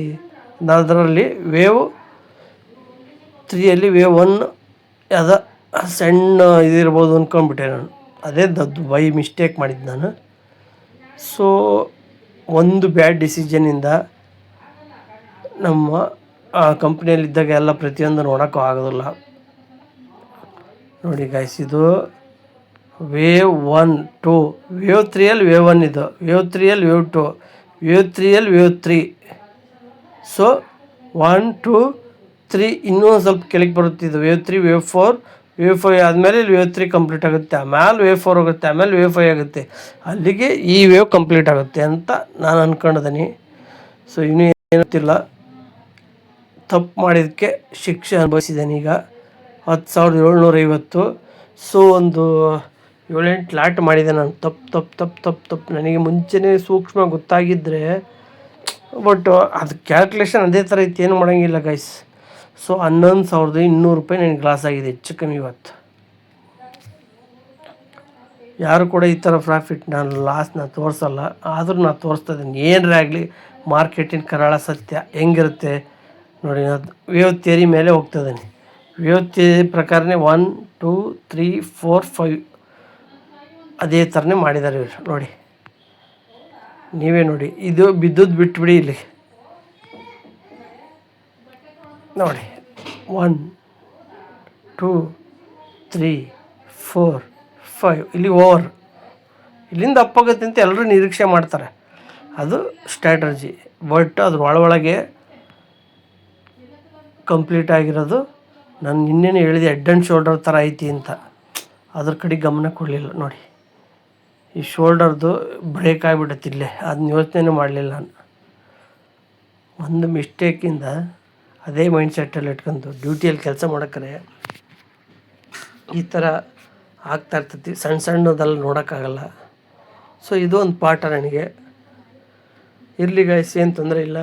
ಅದರಲ್ಲಿ ವೇವ್ 3ಯಲ್ಲಿ ವೇವ್ 1 ಅದ ಸಣ್ಣ ಇದಿರ್ಬೋದು ಅಂದ್ಕೊಂಡ್ಬಿಟ್ಟೆ ನಾನು. ಅದೇ ದೊಡ್ಡ ಬೈ ಮಿಸ್ಟೇಕ್ ಮಾಡಿದ್ದು ನಾನು. ಸೊ ಒಂದು ಬ್ಯಾಡ್ ಡಿಸಿಷನಿಂದ ನಮ್ಮ ಕಂಪ್ನಿಯಲ್ಲಿದ್ದಾಗ ಎಲ್ಲ ಪ್ರತಿಯೊಂದು ನೋಡೋಕ್ಕೂ ಆಗೋದಿಲ್ಲ ನೋಡಿ ಗೈಸ್. ಇದು ವೇವ್ 1, 2, ವೇವ್ 3ಯಲ್ಲಿ ವೇವ್ 1 ಇದು, ವೇವ್ 3ಯಲ್ಲಿ ವೇವ್ 2, ವೇವ್ 3ಯಲ್ಲಿ ವೇವ್ 3. ಸೊ 1, 2, 3 ಇನ್ನೂ ಸ್ವಲ್ಪ ಕೆಳಗೆ ಬರುತ್ತಿದ್ದು ವೇವ್ 3, ವೇವ್ 4, ವೇವ್ 5 ಆದಮೇಲೆ ಇಲ್ಲಿ ವೇವ್ 3 ಕಂಪ್ಲೀಟ್ ಆಗುತ್ತೆ. ಆಮೇಲೆ ವೇವ್ 4 ಆಗುತ್ತೆ, ಆಮೇಲೆ ವೇವ್ 5 ಆಗುತ್ತೆ. ಅಲ್ಲಿಗೆ ಈ ವೇವ್ ಕಂಪ್ಲೀಟ್ ಆಗುತ್ತೆ ಅಂತ ನಾನು ಅಂದ್ಕೊಂಡಿದ್ದೀನಿ. ಸೊ ಇನ್ನೂ ಏನುತ್ತಿಲ್ಲ, ತಪ್ಪು ಮಾಡಿದ್ದಕ್ಕೆ ಶಿಕ್ಷೆ ಅನುಭವಿಸಿದ್ದೇನೆ. ಈಗ 10,750. ಸೊ ಒಂದು 7-8 ಲಾಟ್ ಮಾಡಿದೆ ನಾನು. ತಪ್ಪು ನನಗೆ ಮುಂಚೆನೇ ಸೂಕ್ಷ್ಮ ಗೊತ್ತಾಗಿದ್ದರೆ, ಬಟ್ ಅದು ಕ್ಯಾಲ್ಕುಲೇಷನ್ ಅದೇ ಥರ ಇತ್ತು, ಏನು ಮಾಡೋಂಗಿಲ್ಲ ಗೈಸ್. ಸೊ 11,200 ರೂಪಾಯಿ ನನಗೆ ಲಾಸ್ ಆಗಿದೆ ಹೆಚ್ಚು ಕಮ್ಮಿ ಇವತ್ತು. ಯಾರು ಕೂಡ ಈ ಥರ ಪ್ರಾಫಿಟ್ ಲಾಸ್ನ ತೋರಿಸಲ್ಲ, ಆದರೂ ನಾನು ತೋರಿಸ್ತಾ ಇದ್ದೀನಿ. ಏನರೇ ಆಗಲಿ ಮಾರ್ಕೆಟಿನ ಕರಾಳ ಸತ್ಯ ಹೆಂಗಿರುತ್ತೆ ನೋಡಿ. ಅದು ವೇವ್ ಥಿಯರಿ ಮೇಲೆ ಹೋಗ್ತಿದ್ದೀನಿ. ವೇವ್ ಥಿಯರಿ ಪ್ರಕಾರನೇ 1, 2, 3, 4, 5 ಅದೇ ಥರನೇ ಮಾಡಿದ್ದಾರೆ ಇವರು ನೋಡಿ. ನೀವೇ ನೋಡಿ. ಇದು ಬಿದ್ದದ್ದು ಬಿಟ್ಬಿಡಿ. ಇಲ್ಲಿ ನೋಡಿ 1 2 3 4 5 ಇಲ್ಲಿ ಓವರ್. ಇಲ್ಲಿಂದ ಅಪ್ಪಾಗುತ್ತೆ ಅಂತ ಎಲ್ಲರೂ ನಿರೀಕ್ಷೆ ಮಾಡ್ತಾರೆ. ಅದು ಸ್ಟ್ರಾಟರ್ಜಿ. ಬಟ್ ಅದ್ರ ಒಳಗೆ ಕಂಪ್ಲೀಟ್ ಆಗಿರೋದು. ನಾನು ನಿನ್ನೆನೇ ಹೇಳಿದೆ ಹೆಡ್ ಆ್ಯಂಡ್ ಶೋಲ್ಡರ್ ಥರ ಐತಿ ಅಂತ. ಅದ್ರ ಕಡೆ ಗಮನ ಕೊಡಲಿಲ್ಲ ನೋಡಿ. ಈ ಶೋಲ್ಡರ್ದು ಬ್ರೇಕ್ ಆಗಿಬಿಡುತ್ತೆ ಇಲ್ಲೇ. ಅದನ್ನ ಯೋಚನೆ ಮಾಡಲಿಲ್ಲ ನಾನು. ಒಂದು ಮಿಸ್ಟೇಕಿಂದ ಅದೇ ಮೈಂಡ್ ಸೆಟ್ಟಲ್ಲಿ ಇಟ್ಕೊಂಡು ಡ್ಯೂಟಿಯಲ್ಲಿ ಕೆಲಸ ಮಾಡೋಕ್ಕರೆ ಈ ಥರ ಆಗ್ತಾಯಿರ್ತೈತಿ. ಸಣ್ಣದೆಲ್ಲ ನೋಡೋಕ್ಕಾಗಲ್ಲ. ಸೊ ಇದು ಒಂದು ಪಾಠ ನನಗೆ. ಇರಲಿ ಗೈಸ್, ಏನು ತೊಂದರೆ ಇಲ್ಲ.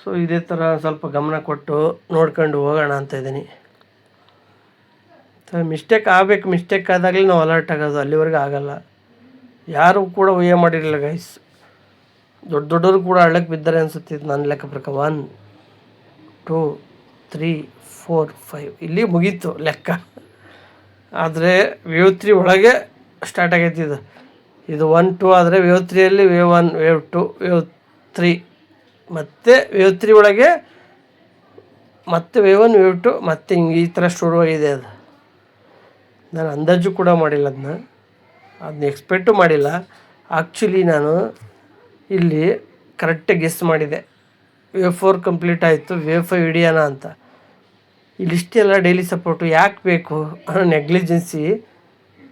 ಸೊ ಇದೇ ಥರ ಸ್ವಲ್ಪ ಗಮನ ಕೊಟ್ಟು ನೋಡ್ಕೊಂಡು ಹೋಗೋಣ ಅಂತ ಇದ್ದೀನಿ. ಮಿಸ್ಟೇಕ್ ಆಗಬೇಕು. ಮಿಸ್ಟೇಕ್ ಆದಾಗಲೇ ನಾವು ಅಲರ್ಟ್ ಆಗೋದು, ಅಲ್ಲಿವರೆಗೆ ಆಗೋಲ್ಲ. ಯಾರು ಕೂಡ ಊಹೆ ಮಾಡಿರಲಿಲ್ಲ ಗೈಸ್. ದೊಡ್ಡವರು ಕೂಡ ಹಳ್ಳಕ್ಕೆ ಬಿದ್ದಾರೆ ಅನಿಸುತ್ತಿದ್ದು ನನ್ನ ಲೆಕ್ಕ ಪ್ರಕಾರ. 1 2 3 4 5 ಇಲ್ಲಿ ಮುಗೀತು ಲೆಕ್ಕ. ಆದರೆ ವೇವ್ 3 ಒಳಗೆ ಸ್ಟಾರ್ಟ್ ಆಗೈತಿ ಇದು 1 2 ಆದರೆ ವೇವ್ 3ಯಲ್ಲಿ ವೇವ್ 1 ವೇವ್ 2 ವೇವ್ 3 ಮತ್ತು ವೇವ್ 3 ಒಳಗೆ ಮತ್ತೆ ವೇವ್ 1 ವೇವ್ 2 ಮತ್ತು ಹಿಂಗೆ ಈ ಥರ ಶುರುವಾಗಿದೆ. ಅದು ನಾನು ಅಂದಾಜು ಕೂಡ ಮಾಡಿಲ್ಲ, ಅದನ್ನ ಎಕ್ಸ್ಪೆಕ್ಟು ಮಾಡಿಲ್ಲ. ಆ್ಯಕ್ಚುಲಿ ನಾನು ಇಲ್ಲಿ ಕರೆಕ್ಟಾಗಿ ಗೆಸ್ ಮಾಡಿದೆ. ವೇವ್ 4 ಕಂಪ್ಲೀಟ್ ಆಯಿತು, ವೇವ್ 5 ಹಿಡಿಯೋಣ ಅಂತ. ಇಲ್ಲಿಷ್ಟೆಲ್ಲ ಡೈಲಿ ಸಪೋರ್ಟು ಯಾಕೆ ಬೇಕು ಅನ್ನೋ ನೆಗ್ಲಿಜೆನ್ಸಿ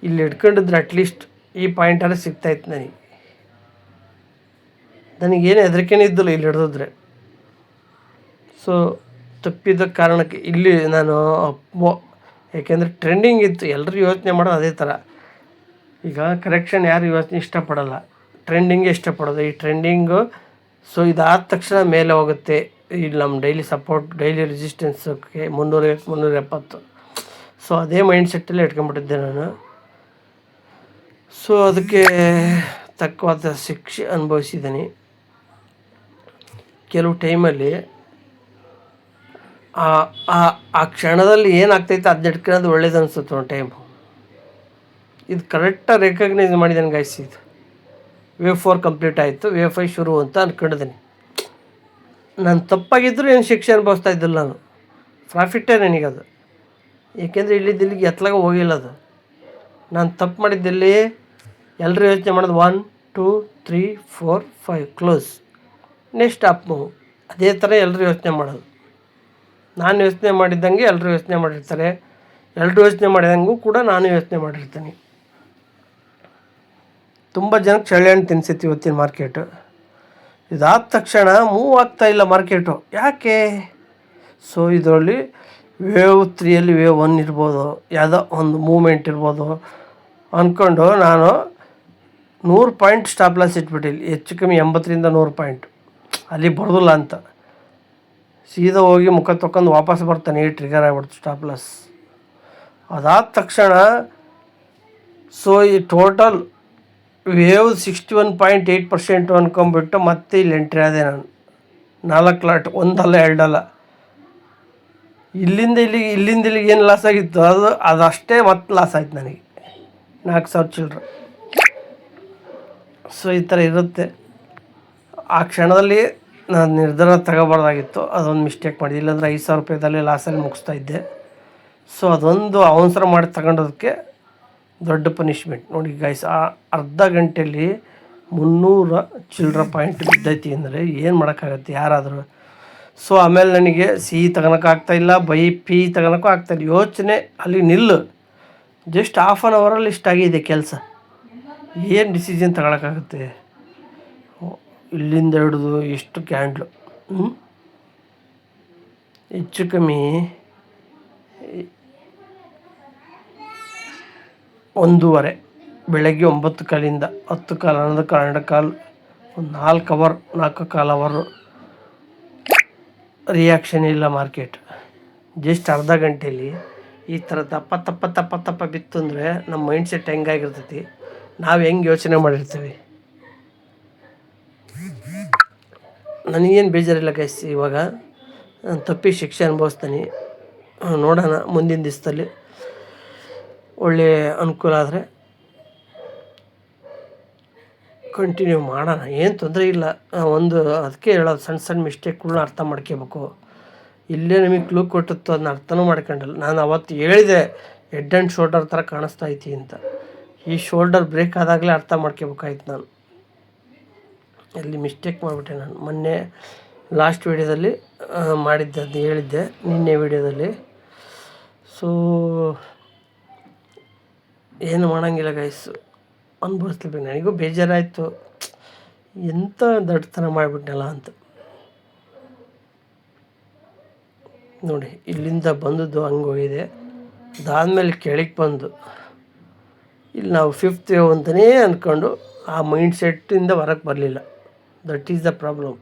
ಇಲ್ಲಿ ಹಿಡ್ಕೊಂಡಿದ್ರೆ ಅಟ್ಲೀಸ್ಟ್ ಈ ಪಾಯಿಂಟಾದ್ರೆ ಸಿಗ್ತಾಯಿತ್ತು ನನಗೇನು ಹೆದರಿಕೆನೇ ಇದ್ದಿಲ್ಲ ಇಲ್ಲಿ ಹಿಡಿದಿದ್ರೆ. ಸೊ ತಪ್ಪಿದ ಕಾರಣಕ್ಕೆ ಇಲ್ಲಿ ನಾನು ಯಾಕೆಂದರೆ ಟ್ರೆಂಡಿಂಗ್ ಇತ್ತು. ಎಲ್ಲರೂ ಯೋಚನೆ ಮಾಡೋದು ಅದೇ ಥರ. ಈಗ ಕರೆಕ್ಷನ್ ಯಾರು ಯೋಚನೆ ಇಷ್ಟಪಡೋಲ್ಲ, ಟ್ರೆಂಡಿಂಗೇ ಇಷ್ಟಪಡೋದು. ಈ ಟ್ರೆಂಡಿಂಗು ಸೊ ಇದಾದ ತಕ್ಷಣ ಮೇಲೆ ಹೋಗುತ್ತೆ. ಇಲ್ಲಿ ನಮ್ಮ ಡೈಲಿ ಸಪೋರ್ಟ್, ಡೈಲಿ ರೆಸಿಸ್ಟೆನ್ಸಕ್ಕೆ 370. ಸೊ ಅದೇ ಮೈಂಡ್ ಸೆಟ್ಟಲ್ಲೇ ಇಟ್ಕೊಂಡ್ಬಿಟ್ಟಿದ್ದೆ ನಾನು. ಸೊ ಅದಕ್ಕೆ ತಕ್ಕವಾದ ಶಿಕ್ಷೆ ಅನುಭವಿಸಿದ್ದೀನಿ. ಕೆಲವು ಟೈಮಲ್ಲಿ ಆ ಕ್ಷಣದಲ್ಲಿ ಏನಾಗ್ತೈತೆ ಅದನ್ನ ಇಟ್ಕೊಳ್ಳೋದು ಒಳ್ಳೇದು ಅನಿಸುತ್ತೆ ಒಂದು ಟೈಮು. ಇದು ಕರೆಕ್ಟಾಗಿ ರೆಕಗ್ನೈಸ್ ಮಾಡಿದ್ದೇನೆ ಗೈಸ್. ಇದು ವೇವ್ 4 ಕಂಪ್ಲೀಟ್ ಆಯಿತು, ವೇವ್ 5 ಶುರು ಅಂತ ಅಂದ್ಕೊಂಡಿದ್ದೀನಿ. ನಾನು ತಪ್ಪಾಗಿದ್ದರೂ ಏನು ಶಿಕ್ಷೆ ಅನುಭವಿಸ್ತಾ ಇದ್ದಿಲ್ಲ ನಾನು. ಪ್ರಾಫಿಟ್ಟೇ ನನಗದು. ಏಕೆಂದರೆ ಇಲ್ಲಿಗೆ ಎತ್ತಲಾಗ ಹೋಗಿಲ್ಲ ಅದು. ನಾನು ತಪ್ಪು ಮಾಡಿದ್ದಲ್ಲಿ ಎಲ್ಲರೂ ಯೋಚನೆ ಮಾಡೋದು 1 2 3 4 5 ಕ್ಲೋಸ್, ನೆಕ್ಸ್ಟ್ ಅಪ್ ಮೂವ್. ಅದೇ ಥರ ಎಲ್ಲರೂ ಯೋಚನೆ ಮಾಡೋದು. ನಾನು ಯೋಚನೆ ಮಾಡಿದ್ದಂಗೆ ಎಲ್ಲರೂ ಯೋಚನೆ ಮಾಡಿರ್ತಾರೆ. ಎಲ್ಲರೂ ಯೋಚನೆ ಮಾಡಿದಂಗೂ ಕೂಡ ನಾನು ಯೋಚನೆ ಮಾಡಿರ್ತೀನಿ. ತುಂಬ ಜನಕ್ಕೆ ಚಳ್ಳೆ ಹಣ್ಣು ತಿನ್ಸೈತಿ ಇವತ್ತಿನ ಮಾರ್ಕೆಟು. ಇದಾದ ತಕ್ಷಣ ಮೂವ್ ಆಗ್ತಾಯಿಲ್ಲ ಮಾರ್ಕೆಟು. ಯಾಕೆ? ಸೊ ಇದರಲ್ಲಿ ವೇವ್ 3ಯಲ್ಲಿ ವೇವ್ 1 ಇರ್ಬೋದು, ಯಾವುದೋ ಒಂದು ಮೂಮೆಂಟ್ ಇರ್ಬೋದು ಅಂದ್ಕೊಂಡು ನಾನು 100 ಪಾಯಿಂಟ್ ಸ್ಟಾಪ್ ಲಾಸ್ ಇಟ್ಬಿಟ್ಟಿಲ್ಲ. ಹೆಚ್ಚು ಕಮ್ಮಿ 80ರಿಂದ 100 ಪಾಯಿಂಟ್. ಅಲ್ಲಿ ಬರೋದಿಲ್ಲ ಅಂತ ಸೀದಾ ಹೋಗಿ ಮುಖ ತೊಗೊಂಡು ವಾಪಸ್ ಬರ್ತಾನೆ. ಈ ಟ್ರಿಗರ್ ಆಗ್ಬಿಡ್ತು ಸ್ಟಾಪ್ ಲಾಸ್. ಅದಾದ ತಕ್ಷಣ ಸೊ ಈ ಟೋಟಲ್ ವೇವ್ 61.8% ಅಂದ್ಕೊಂಬಿಟ್ಟು ಮತ್ತೆ ಇಲ್ಲಿ ಎಂಟ್ರಿ ಆದೆ ನಾನು. 4 ಲಾಟ್, ಒಂದಲ್ಲ ಎರಡಲ್ಲ. ಇಲ್ಲಿಂದ ಇಲ್ಲಿಗೆ ಏನು ಲಾಸ್ ಆಗಿತ್ತು ಅದಷ್ಟೇ ಮತ್ತೆ ಲಾಸ್ ಆಯ್ತು ನನಗೆ. 4,000 ಚಿಲ್ಲರೆ. ಸೊ ಈ ಥರ ಇರುತ್ತೆ. ಆ ಕ್ಷಣದಲ್ಲಿ ನಾನು ನಿರ್ಧಾರ ತಗೋಬಾರ್ದಾಗಿತ್ತು. ಅದೊಂದು ಮಿಸ್ಟೇಕ್ ಮಾಡಿದೆ. ಇಲ್ಲಾಂದರೆ 5,000 ರೂಪಾಯಿದಲ್ಲಿ ಲಾಸಲ್ಲಿ ಮುಗಿಸ್ತಾ ಇದ್ದೆ. ಸೊ ಅದೊಂದು ಅವಸರ ಮಾಡಿ ತಗೊಂಡೋದಕ್ಕೆ ದೊಡ್ಡ ಪನಿಷ್ಮೆಂಟ್ ನೋಡಿ ಗೈಸ್. ಆ ಅರ್ಧ ಗಂಟೆಯಲ್ಲಿ 300 ಚಿಲ್ಲರೆ ಪಾಯಿಂಟ್ ಬಿದ್ದೈತಿ ಅಂದರೆ ಏನು ಮಾಡೋಕ್ಕಾಗತ್ತೆ ಯಾರಾದರೂ. ಸೊ ಆಮೇಲೆ ನನಗೆ ಸಿಹಿ ತಗೊಳಕ್ಕಾಗ್ತಾಯಿಲ್ಲ, ಪಿ ತಗೊಳಕ್ಕೂ ಆಗ್ತಾಯಿಲ್ಲ. ಯೋಚನೆ ಅಲ್ಲಿ ನಿಲ್ಲು. ಜಸ್ಟ್ ಹಾಫ್ ಆನ್ ಅವರಲ್ಲಿ ಇಷ್ಟಾಗಿದೆ ಕೆಲಸ. ಏನು ಡಿಸಿಷನ್ ತಗೊಳಕ್ಕಾಗುತ್ತೆ? ಇಲ್ಲಿಂದ ಹಿಡಿದು ಎಷ್ಟು ಕ್ಯಾಂಡ್ಲು ಹೆಚ್ಚು ಕಮ್ಮಿ 1:30 ಬೆಳಗ್ಗೆ 9 ಕಾಲಿಂದ 10 ಕಾಲು, 11 ಕಾಲು, 12 ಕಾಲು, ಒಂದು 4 ಕಾಲು ಅವರು ರಿಯಾಕ್ಷನ್ ಇಲ್ಲ ಮಾರ್ಕೆಟ್. ಜಸ್ಟ್ ಅರ್ಧ ಗಂಟೆಯಲ್ಲಿ ಈ ಥರ ತಪ್ಪ ಬಿತ್ತು ಅಂದರೆ ನಮ್ಮ ಮೈಂಡ್ ಸೆಟ್ ಹೆಂಗಾಗಿರ್ತೈತಿ, ನಾವು ಹೆಂಗೆ ಯೋಚನೆ ಮಾಡಿರ್ತೀವಿ. ನನಗೇನು ಬೇಜಾರಿಲ್ಲ ಗೈಸ್. ಇವಾಗ ನಾನು ತಪ್ಪಿ ಶಿಕ್ಷೆ ಅನುಭವಿಸ್ತೀನಿ. ನೋಡೋಣ ಮುಂದಿನ ದಿವಸದಲ್ಲಿ ಒಳ್ಳೆಯ ಅನುಕೂಲ ಆದರೆ ಕಂಟಿನ್ಯೂ ಮಾಡೋಣ, ಏನು ತೊಂದರೆ ಇಲ್ಲ. ಒಂದು ಅದಕ್ಕೆ ಹೇಳೋದು, ಸಣ್ಣ ಸಣ್ಣ ಮಿಸ್ಟೇಕ್ಗಳನ್ನ ಅರ್ಥ ಮಾಡ್ಕೋಬೇಕು. ಇಲ್ಲೇ ನಿಮಗೆ ಕ್ಲೂ ಕೊಟ್ಟಿತ್ತು, ಅದನ್ನ ಅರ್ಥನೂ ಮಾಡ್ಕೊಂಡಿಲ್ಲ. ನಾನು ಅವತ್ತು ಹೇಳಿದೆ ಹೆಡ್ ಆ್ಯಂಡ್ ಶೋಲ್ಡರ್ ಥರ ಕಾಣಿಸ್ತಾ ಐತಿ ಅಂತ. ಈ ಶೋಲ್ಡರ್ ಬ್ರೇಕ್ ಆದಾಗಲೇ ಅರ್ಥ ಮಾಡ್ಕೋಬೇಕಾಯ್ತು. ನಾನು ಎಲ್ಲಿ ಮಿಸ್ಟೇಕ್ ಮಾಡಿಬಿಟ್ಟೆ. ನಾನು ಮೊನ್ನೆ ಲಾಸ್ಟ್ ವೀಡಿಯೋದಲ್ಲಿ ಮಾಡಿದ್ದೆ, ಅದು ಹೇಳಿದ್ದೆ ನಿನ್ನೆ ವೀಡಿಯೋದಲ್ಲಿ. ಸೊ ಏನು ಮಾಡೋಂಗಿಲ್ಲ ಗೈಸ್, ಅನುಭವಿಸ್ಲೇಬೇಕು. ನನಗೂ ಬೇಜಾರಾಯಿತು, ಎಂಥ ದಡ್ತನ ಮಾಡಿಬಿಟ್ನಲ್ಲ ಅಂತ. ನೋಡಿ, ಇಲ್ಲಿಂದ ಬಂದದ್ದು ಹಂಗೆ ಹೋಗಿದೆ. ಅದಾದಮೇಲೆ ಕೆಳಗೆ ಬಂದು ಇಲ್ಲಿ ನಾವು 5th ವೇವ್ ಅಂತಲೇ ಅಂದ್ಕೊಂಡು ಆ ಮೈಂಡ್ ಸೆಟ್ಟಿಂದ ಹೊರಗೆ ಬರಲಿಲ್ಲ. That is the problem.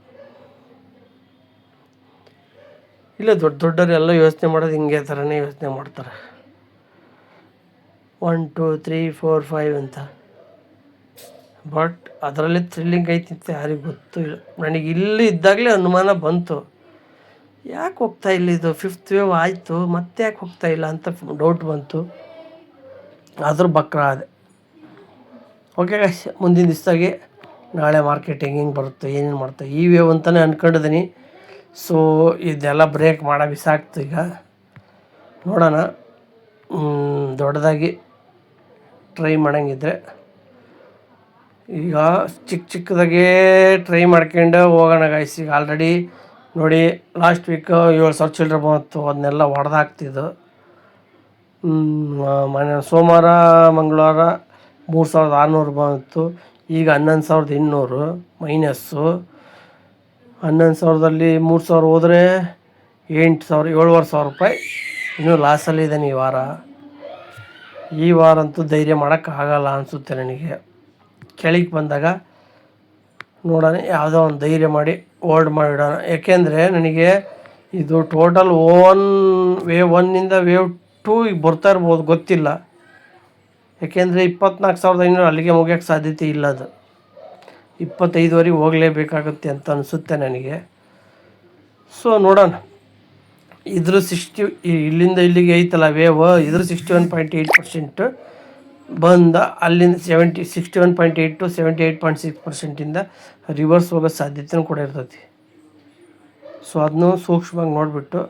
ಇಲ್ಲ, ದೊಡ್ಡವರೆಲ್ಲ ಯೋಚನೆ ಮಾಡೋದು ಹಿಂಗೆ ಥರನೇ ಯೋಚನೆ ಮಾಡ್ತಾರೆ. 1 2 3 4 5 ಅಂತ. ಬಟ್ ಅದರಲ್ಲಿ ಥ್ರಿಲ್ಲಿಂಗ್ ಐತಿಂತ ಯಾರಿಗೂ ಗೊತ್ತೂ ಇಲ್ಲ. ನನಗೆ ಇಲ್ಲಿ ಇದ್ದಾಗಲೇ ಅನುಮಾನ ಬಂತು, ಯಾಕೆ ಹೋಗ್ತಾ ಇಲ್ಲ ಇದು, 5th ವೇವ್ ಆಯಿತು ಮತ್ತೆ ಯಾಕೆ ಹೋಗ್ತಾ ಇಲ್ಲ ಅಂತ ಡೌಟ್ ಬಂತು. ಆದರೂ ಬಕ್ರ ಆದೆ. ಓಕೆ ಗೈಸ್, ಮುಂದಿನ ದಿವಸದಾಗೆ ನಾಳೆ ಮಾರ್ಕೆಟಿಂಗ್ ಹೆಂಗೆ ಬರುತ್ತೆ, ಏನೇನು ಮಾಡ್ತಾ ಈ ವೇವ್ ಅಂತಲೇ ಅಂದ್ಕೊಂಡಿದ್ದೀನಿ. ಸೊ ಇದೆಲ್ಲ ಬ್ರೇಕ್ ಮಾಡೋ ಬಿಸಾಕ್ತು. ಈಗ ನೋಡೋಣ, ದೊಡ್ಡದಾಗಿ ಟ್ರೈ ಮಾಡೋಂಗಿದ್ರೆ ಈಗ ಚಿಕ್ಕದಾಗೇ ಟ್ರೈ ಮಾಡ್ಕೊಂಡು ಹೋಗೋಣ ಗೈಸ್. ಈಗ ಆಲ್ರೆಡಿ ನೋಡಿ, ಲಾಸ್ಟ್ ವೀಕ್ 7,000 ಚಿಲ್ಲರೆ ಬಂತು, ಅದನ್ನೆಲ್ಲ ಹೊಡೆದಾಕ್ತಿದ್ದು. ಸೋಮವಾರ ಮಂಗಳವಾರ 3,600 ಬಂತು. ಈಗ 11,800 ಮೈನಸ್ಸು. 11,000ದಲ್ಲಿ 3,000 ಹೋದರೆ 8,000, 7,500 ರೂಪಾಯಿ ಇನ್ನೂ ಲಾಸಲ್ಲಿದ್ದಾನೆ ಈ ವಾರ ಅಂತೂ ಧೈರ್ಯ ಮಾಡೋಕ್ಕಾಗಲ್ಲ ಅನಿಸುತ್ತೆ ನನಗೆ. ಕೆಳಗೆ ಬಂದಾಗ ನೋಡೋಣ, ಯಾವುದೋ ಒಂದು ಧೈರ್ಯ ಮಾಡಿ ಹೋಲ್ಡ್ ಮಾಡಿಡೋಣ. ಯಾಕೆಂದರೆ ನನಗೆ ಇದು ಟೋಟಲ್ ವೇವ್ 1ಇಂದ ವೇವ್ 2 ಈಗ ಬರ್ತಾ ಇರ್ಬೋದು, ಗೊತ್ತಿಲ್ಲ. ಯಾಕೆಂದರೆ 24,500 ಅಲ್ಲಿಗೆ ಮುಗಿಯೋಕ್ಕೆ ಸಾಧ್ಯತೆ ಇಲ್ಲ. ಅದು 25ವರೆಗೆ ಹೋಗಲೇಬೇಕಾಗುತ್ತೆ ಅಂತ ಅನಿಸುತ್ತೆ ನನಗೆ. ಸೊ ನೋಡೋಣ. ಇದ್ರ ಇಲ್ಲಿಂದ ಇಲ್ಲಿಗೆ ಐತಲ್ಲ ವೇವ್, ಇದ್ರ 61.8% ಬಂದ ಅಲ್ಲಿಂದ 61.8 to 78.6%ಇಂದ ರಿವರ್ಸ್ ಹೋಗೋ ಸಾಧ್ಯತೆಯೂ ಕೂಡ ಇರ್ತೈತಿ. ಸೊ ಅದನ್ನು ಸೂಕ್ಷ್ಮವಾಗಿ ನೋಡಿಬಿಟ್ಟು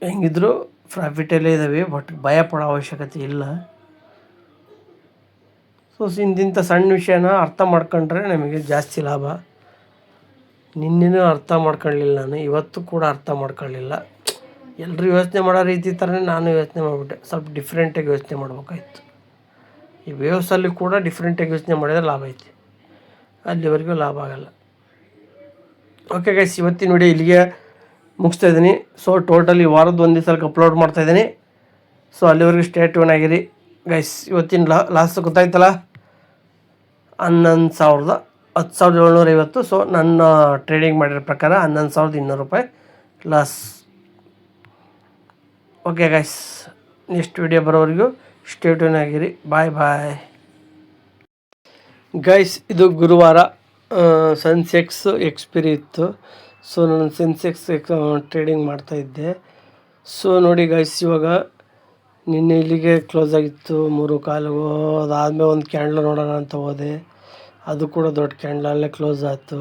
ಹೆಂಗಿದ್ರು ಪ್ರಾಫಿಟಲ್ಲೇ ಇದ್ದಾವೆ, ಬಟ್ ಭಯ ಪಡೋ ಅವಶ್ಯಕತೆ ಇಲ್ಲ. ಸೊ ಇಂಥ ಸಣ್ಣ ವಿಷಯನ ಅರ್ಥ ಮಾಡ್ಕೊಂಡ್ರೆ ನಮಗೆ ಜಾಸ್ತಿ ಲಾಭ. ನಿನ್ನೆನೂ ಅರ್ಥ ಮಾಡ್ಕೊಳ್ಳಿಲ್ಲ ನಾನು, ಇವತ್ತು ಕೂಡ ಅರ್ಥ ಮಾಡ್ಕೊಳ್ಳಿಲ್ಲ. ಎಲ್ಲರೂ ಯೋಚನೆ ಮಾಡೋ ರೀತಿ ಥರನೇ ನಾನು ಯೋಚನೆ ಮಾಡಿಬಿಟ್ಟೆ. ಸ್ವಲ್ಪ ಡಿಫ್ರೆಂಟಾಗಿ ಯೋಚನೆ ಮಾಡ್ಬೇಕಾಯ್ತು. ಈ ವೇವ್ಸಲ್ಲಿ ಕೂಡ ಡಿಫ್ರೆಂಟಾಗಿ ಯೋಚನೆ ಮಾಡಿದರೆ ಲಾಭ ಐತಿ, ಅಲ್ಲಿವರೆಗೂ ಲಾಭ ಆಗಲ್ಲ. ಓಕೆ ಗೈಸ್, ಇವತ್ತಿನ ವಿಡಿಯೋ ಇಲ್ಲಿಗೆ ಮುಗಿಸ್ತಾ ಇದ್ದೀನಿ. ಸೊ ಟೋಟಲ್ ಈ ವಾರದ್ದು ಒಂದು ದಿವಸಕ್ಕೆ ಅಪ್ಲೋಡ್ ಮಾಡ್ತಾಯಿದ್ದೀನಿ. ಸೊ ಅಲ್ಲಿವರೆಗೂ ಸ್ಟೇ ಟ್ಯೂನ್ ಆಗಿರಿ ಗೈಸ್. ಇವತ್ತಿನ ಲಾಸ್ಟ್ ಗೊತ್ತಾಯ್ತಲ್ಲ, 10,750. ಸೊ ನನ್ನ ಟ್ರೇಡಿಂಗ್ ಮಾಡಿರೋ ಪ್ರಕಾರ 11,200 ರೂಪಾಯಿ loss. Okay guys, next video ಬರೋವರೆಗೂ ಸ್ಟೇ ಟ್ಯೂನ್ ಆಗಿರಿ. ಬಾಯ್ ಬಾಯ್ ಗೈಸ್. ಇದು ಗುರುವಾರ ಸೆನ್ಸೆಕ್ಸ್ ಎಕ್ಸ್ಪೈರಿ ಇತ್ತು. ಸೊ ನಾನು ಸೆನ್ಸೆಕ್ಸ್ ಟ್ರೇಡಿಂಗ್ ಮಾಡ್ತಾಯಿದ್ದೆ. ಸೊ ನೋಡಿ ಗೈಸ್, ಇವಾಗ ನಿನ್ನೆ ಇಲ್ಲಿಗೆ ಕ್ಲೋಸ್ ಆಗಿತ್ತು 3:15. ಅದಾದಮೇಲೆ ಒಂದು ಕ್ಯಾಂಡ್ಲ್ ನೋಡೋಣ ಅಂತ ಹೋದೆ, ಅದು ಕೂಡ ದೊಡ್ಡ ಕ್ಯಾಂಡ್ಲಲ್ಲೇ ಕ್ಲೋಸ್ ಆಯಿತು.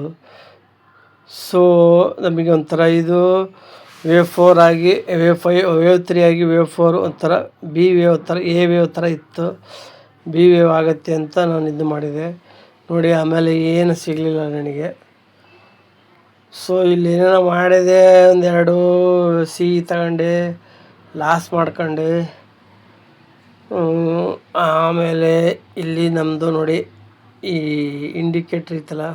ಸೊ ನಮಗೆ ಒಂಥರ ಇದು ವೇವ್ 4 ಆಗಿ ವೇವ್ 5, ವೇವ್ 3 ಆಗಿ ವೇವ್ 4 ಒಂಥರ ಬಿ ವೇವ್ ಥರ, ಎ ವೇವ್ ಥರ ಇತ್ತು. ಬಿ ವೇವ್ ಆಗುತ್ತೆ ಅಂತ ನಾನು ಇದು ಮಾಡಿದೆ ನೋಡಿ. ಆಮೇಲೆ ಏನು ಸಿಗಲಿಲ್ಲ ನನಗೆ. ಸೊ ಇಲ್ಲಿ ಏನೇನೋ ಮಾಡಿದೆ, ಒಂದೆರಡು ತಗೊಂಡೆ, ಲಾಸ್ ಮಾಡ್ಕೊಂಡೆ. ಆಮೇಲೆ ಇಲ್ಲಿ ನಮ್ಮದು ನೋಡಿ, ಈ ಇಂಡಿಕೇಟ್ರ್ ಇತ್ತಲ್ಲ,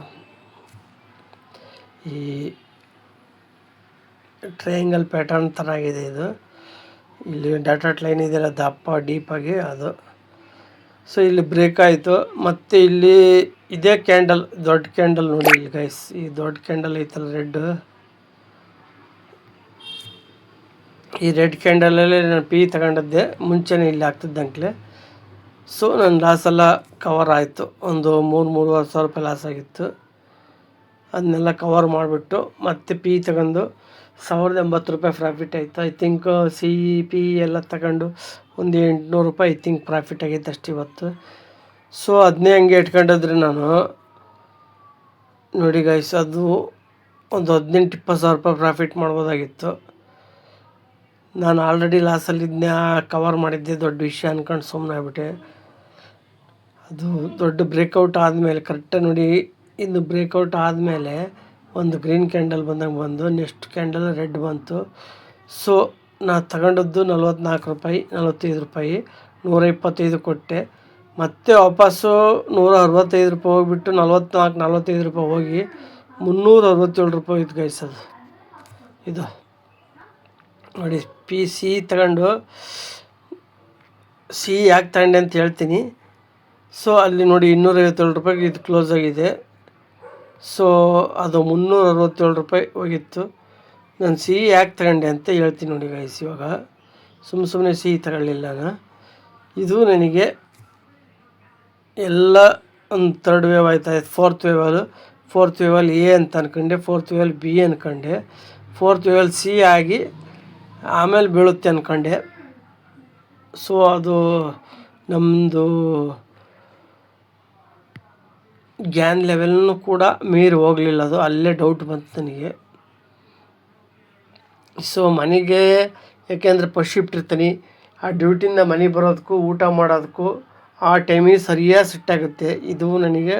ಈ ಟ್ರಯಾಂಗಲ್ ಪ್ಯಾಟರ್ನ್ ಥರ ಆಗಿದೆ ಇದು. ಇಲ್ಲಿ ಡಾಟಾ ಲೈನ್ ಇದೆಯಲ್ಲ ದಪ್ಪ ಡೀಪಾಗಿ, ಅದು. ಸೊ ಇಲ್ಲಿ ಬ್ರೇಕ್ ಆಯಿತು. ಮತ್ತು ಇಲ್ಲಿ ಇದೇ ಕ್ಯಾಂಡಲ್, ದೊಡ್ಡ ಕ್ಯಾಂಡಲ್ ನೋಡಿ ಇಲ್ಲಿ ಗೈಸ್, ಈ ದೊಡ್ಡ ಕ್ಯಾಂಡಲ್ ಐತಲ್ಲ ರೆಡ್, ಈ ರೆಡ್ ಕ್ಯಾಂಡಲಲ್ಲಿ ನಾನು ತಗೊಂಡಿದ್ದೆ ಮುಂಚೆನೇ ಇಲ್ಲಿ ಆಗ್ತಿದ್ದಂಗೆ. ಸೊ ನನ್ನ ಲಾಸೆಲ್ಲ ಕವರ್ ಆಯಿತು. ಒಂದು 3,000-3,500 ರೂಪಾಯಿ ಲಾಸ್ ಆಗಿತ್ತು. ಅದನ್ನೆಲ್ಲ ಕವರ್ ಮಾಡಿಬಿಟ್ಟು ಮತ್ತೆ ತಗೊಂಡು 1,080 ರೂಪಾಯಿ ಪ್ರಾಫಿಟ್ ಆಯಿತು. ಐ ಥಿಂಕ್ ಎಲ್ಲ ತಗೊಂಡು ಒಂದು 800 ರೂಪಾಯಿ ಐ ಥಿಂಕ್ ಪ್ರಾಫಿಟ್ ಆಗೈತೆ ಅಷ್ಟು ಇವತ್ತು. ಸೊ ಅದನ್ನೇ ಹಂಗೆ ಇಟ್ಕೊಂಡಿದ್ರೆ ನಾನು ನೋಡಿ ಗೈಸ್, ಅದು ಒಂದು 18-20 ಸಾವಿರ ರೂಪಾಯಿ ಪ್ರಾಫಿಟ್ ಮಾಡ್ಬೋದಾಗಿತ್ತು. ನಾನು ಆಲ್ರೆಡಿ ಲಾಸಲ್ಲಿದ್ದನ್ನ ಕವರ್ ಮಾಡಿದ್ದೆ, ದೊಡ್ಡ ವಿಷಯ ಅಂದ್ಕೊಂಡು ಸುಮ್ಮನೆ ಆಗ್ಬಿಟ್ಟೆ. ಅದು ದೊಡ್ಡ ಬ್ರೇಕೌಟ್ ಆದಮೇಲೆ ಕರೆಕ್ಟಾಗಿ ನೋಡಿ, ಇನ್ನು ಬ್ರೇಕೌಟ್ ಆದಮೇಲೆ ಒಂದು ಗ್ರೀನ್ ಕ್ಯಾಂಡಲ್ ಬಂದು ನೆಕ್ಸ್ಟ್ ಕ್ಯಾಂಡಲ್ ರೆಡ್ ಬಂತು. ಸೊ ನಾನು ತಗೊಂಡದ್ದು 44 ರೂಪಾಯಿ, 45 ರೂಪಾಯಿ, 125 ಕೊಟ್ಟೆ. ಮತ್ತೆ ವಾಪಸ್ಸು 165 ರೂಪಾಯಿ ಹೋಗಿಬಿಟ್ಟು 44-45 ರೂಪಾಯಿ ಹೋಗಿ 367 ರೂಪಾಯಿ ಇತ್ತು ಗೈಸ್. ಅದು ಇದು ನೋಡಿ, ಸಿ ತಗೊಂಡು ಸಿ ಯಾಕೆ ತಗೊಂಡೆ ಅಂತ ಹೇಳ್ತೀನಿ. ಸೊ ಅಲ್ಲಿ ನೋಡಿ 257 ರೂಪಾಯಿಗೆ ಇದು ಕ್ಲೋಸ್ ಆಗಿದೆ. ಸೊ ಅದು 367 ರೂಪಾಯಿ ಹೋಗಿತ್ತು. ನಾನು ಸಿ ಯಾಕೆ ತಗೊಂಡೆ ಅಂತ ಹೇಳ್ತೀನಿ ನೋಡಿ ಗೈಸ್. ಇವಾಗ ಸುಮ್ಮನೆ ಸಿ ತಗೊಳ್ಳಿಲ್ಲ ನಾನು. ಇದು ನನಗೆ ಎಲ್ಲ ಒಂದು 3rd ವೇವ್ ಆಯ್ತಾ, 4th ವೇವಲ್ಲಿ ಎ ಅಂತ ಅಂದ್ಕೊಂಡೆ, 4th ವೇವಲ್ಲಿ ಬಿ ಅಂದ್ಕೊಂಡೆ, 4th ವೇವಲ್ಲಿ ಸಿ ಆಗಿ ಆಮೇಲೆ ಬೀಳುತ್ತೆ ಅಂದ್ಕೊಂಡೆ. ಸೊ ಅದು ನಮ್ಮದು ಗ್ಯಾನ್ ಲೆವೆಲ್ನೂ ಕೂಡ ಮೀರಿ ಹೋಗಲಿಲ್ಲ. ಅದು ಅಲ್ಲೇ ಡೌಟ್ ಬಂತು ನನಗೆ. ಸೊ ಮನೆಗೆ ಯಾಕೆಂದರೆ ಫಸ್ಟ್ ಶಿಫ್ಟ್ ಇರ್ತೀನಿ, ಆ ಡ್ಯೂಟಿಯಿಂದ ಮನೆಗೆ ಬರೋದಕ್ಕೂ ಊಟ ಮಾಡೋದಕ್ಕೂ ಆ ಟೈಮಿಗೆ ಸರಿಯಾಗಿ ಸೆಟ್ ಆಗುತ್ತೆ. ಇದು ನನಗೆ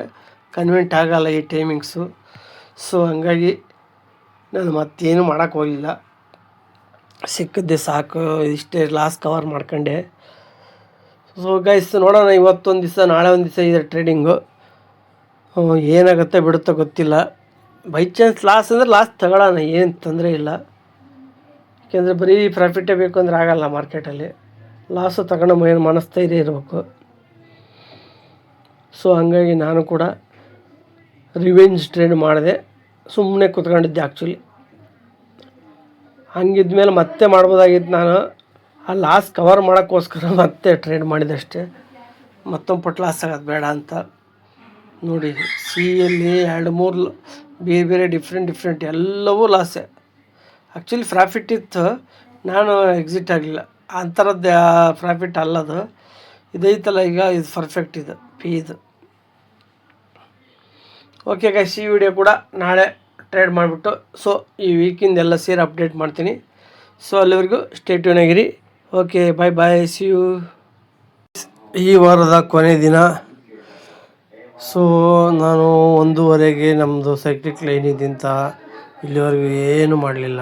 ಕನ್ವೆಂಟ್ ಆಗೋಲ್ಲ ಈ ಟೈಮಿಂಗ್ಸು. ಸೊ ಹಂಗಾಗಿ ನಾನು ಮತ್ತೇನು ಮಾಡೋಕ್ಕೆ ಹೋಗಲಿಲ್ಲ. ಸಿಕ್ಕಿದ್ದೆ ಸಾಕು, ಇಷ್ಟೇ ಲಾಸ್ ಕವರ್ ಮಾಡ್ಕೊಂಡೆ. ಸೊ ಗೈಸ್ ನೋಡೋಣ, ಇವತ್ತೊಂದು ದಿವಸ ನಾಳೆ ಒಂದು ದಿವಸ ಇದೆ ಟ್ರೇಡಿಂಗು. ಏನಾಗುತ್ತೆ ಬಿಡುತ್ತೋ ಗೊತ್ತಿಲ್ಲ. ಬೈ ಚಾನ್ಸ್ ಲಾಸ್ ಅಂದರೆ ಲಾಸ್ ತಗೊಳ್ಳೋಣ, ಏನು ತೊಂದರೆ ಇಲ್ಲ. ಯಾಕೆಂದರೆ ಬರೀ ಪ್ರಾಫಿಟೇ ಬೇಕು ಅಂದರೆ ಆಗೋಲ್ಲ ಮಾರ್ಕೆಟಲ್ಲಿ. ಲಾಸು ತಗೊಂಡು ಮನಸ್ಥೈರ್ಯ ಇರಬೇಕು. ಸೊ ಹಂಗಾಗಿ ನಾನು ಕೂಡ ರಿವೆಂಜ್ ಟ್ರೇಡ್ ಮಾಡಿದೆ, ಸುಮ್ಮನೆ ಕೂತ್ಕೊಂಡಿದ್ದೆ ಆ್ಯಕ್ಚುಲಿ. ಹಂಗಿದ್ಮೇಲೆ ಮತ್ತೆ ಮಾಡ್ಬೋದಾಗಿತ್ತು. ನಾನು ಆ ಲಾಸ್ ಕವರ್ ಮಾಡೋಕ್ಕೋಸ್ಕರ ಮತ್ತೆ ಟ್ರೇಡ್ ಮಾಡಿದಷ್ಟೇ, ಮತ್ತೊಂದು ಪಟ್ಟು ಲಾಸ್ ಆಗೋದು ಬೇಡ ಅಂತ. ನೋಡಿ ಸಿಯಲ್ಲಿ 2-3 ಬೇರೆ ಬೇರೆ ಡಿಫ್ರೆಂಟ್ ಎಲ್ಲವೂ ಲಾಸೆ. ಆ್ಯಕ್ಚುಲಿ ಪ್ರಾಫಿಟ್ ಇತ್ತು, ನಾನು ಎಕ್ಸಿಟ್ ಆಗಲಿಲ್ಲ. ಅಂಥರದ್ದು ಪ್ರಾಫಿಟ್ ಅಲ್ಲದು. ಇದೈತಲ್ಲ ಈಗ, ಇದು ಪರ್ಫೆಕ್ಟ್, ಇದು ಪಿ ಇದು. ಓಕೆ ಗೈಸ್, ಈ ವಿಡಿಯೋ ಕೂಡ ನಾಳೆ ಟ್ರೇಡ್ ಮಾಡಿಬಿಟ್ಟು ಸೊ ಈ ವೀಕಿಂದೆಲ್ಲ ಸೇರಿ ಅಪ್ಡೇಟ್ ಮಾಡ್ತೀನಿ. ಸೊ ಅಲ್ಲಿವರೆಗೂ ಸ್ಟೇ ಟ್ಯೂನ್ ಆಗಿರಿ. Okay, bye, see you. ಈ ವಾರದ ಕೊನೆ ದಿನ. ಸೊ ನಾನು 1:30ಗೆ ನಮ್ಮದು ಸೈಕ್ಲಿಕ್ ಲೈನಿಗಿಂತ ಇಲ್ಲಿವರೆಗೂ ಏನೂ ಮಾಡಲಿಲ್ಲ.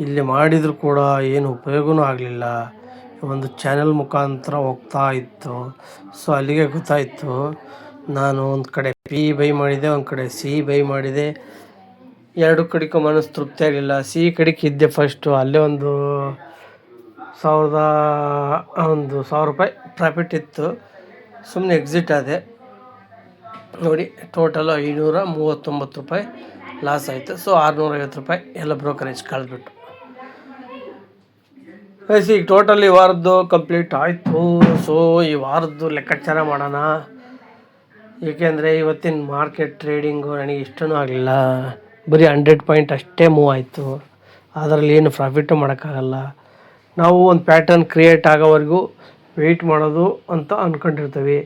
ಇಲ್ಲಿ ಮಾಡಿದರೂ ಕೂಡ ಏನು ಉಪಯೋಗವೂ ಆಗಲಿಲ್ಲ. ಒಂದು ಚಾನೆಲ್ ಮುಖಾಂತರ ಹೋಗ್ತಾ ಇತ್ತು. ಸೊ ಅಲ್ಲಿಗೆ ಗೊತ್ತಾಯಿತು, ನಾನು ಒಂದು ಕಡೆ ಪಿ ಬೈ ಮಾಡಿದೆ, ಒಂದು ಕಡೆ ಸಿ ಬೈ ಮಾಡಿದೆ. 2 ಕಡೆಗೂ ಮನಸ್ಸು ತೃಪ್ತಿ ಆಗಲಿಲ್ಲ. ಸಿ ಕಡೆಗೆ ಇದ್ದೆ ಫಸ್ಟು, ಅಲ್ಲೇ ಒಂದು 1,000 ರೂಪಾಯಿ ಪ್ರಾಫಿಟ್ ಇತ್ತು. ಸುಮ್ಮನೆ ಎಕ್ಸಿಟ್ ಆದೆ. ನೋಡಿ ಟೋಟಲು 539 ರೂಪಾಯಿ ಲಾಸ್ ಆಯಿತು. ಸೊ 650 ರೂಪಾಯಿ ಎಲ್ಲ ಬ್ರೋಕರೇಜ್ ಕಳೆದ್ಬಿಟ್ಟು. ಈಗ ಟೋಟಲ್ ಈ ವಾರದ್ದು ಕಂಪ್ಲೀಟ್ ಆಯಿತು. ಸೊ ಈ ವಾರದ್ದು ಲೆಕ್ಕಾಚಾರ ಮಾಡೋಣ. ಏಕೆಂದರೆ ಇವತ್ತಿನ ಮಾರ್ಕೆಟ್ ಟ್ರೇಡಿಂಗು ನನಗೆ ಇಷ್ಟನೂ ಆಗಲಿಲ್ಲ. ಬರೀ 100 ಪಾಯಿಂಟ್ ಅಷ್ಟೇ ಮೂವ್ ಆಯಿತು. ಅದರಲ್ಲಿ ಏನು ಪ್ರಾಫಿಟ್ಟು ಮಾಡೋಕ್ಕಾಗಲ್ಲ. ನಾವು ಒಂದು ಪ್ಯಾಟರ್ನ್ ಕ್ರಿಯೇಟ್ ಆಗೋವರೆಗೂ ವೆಯ್ಟ್ ಮಾಡೋದು ಅಂತ ಅಂದ್ಕೊಂಡಿರ್ತೀವಿ.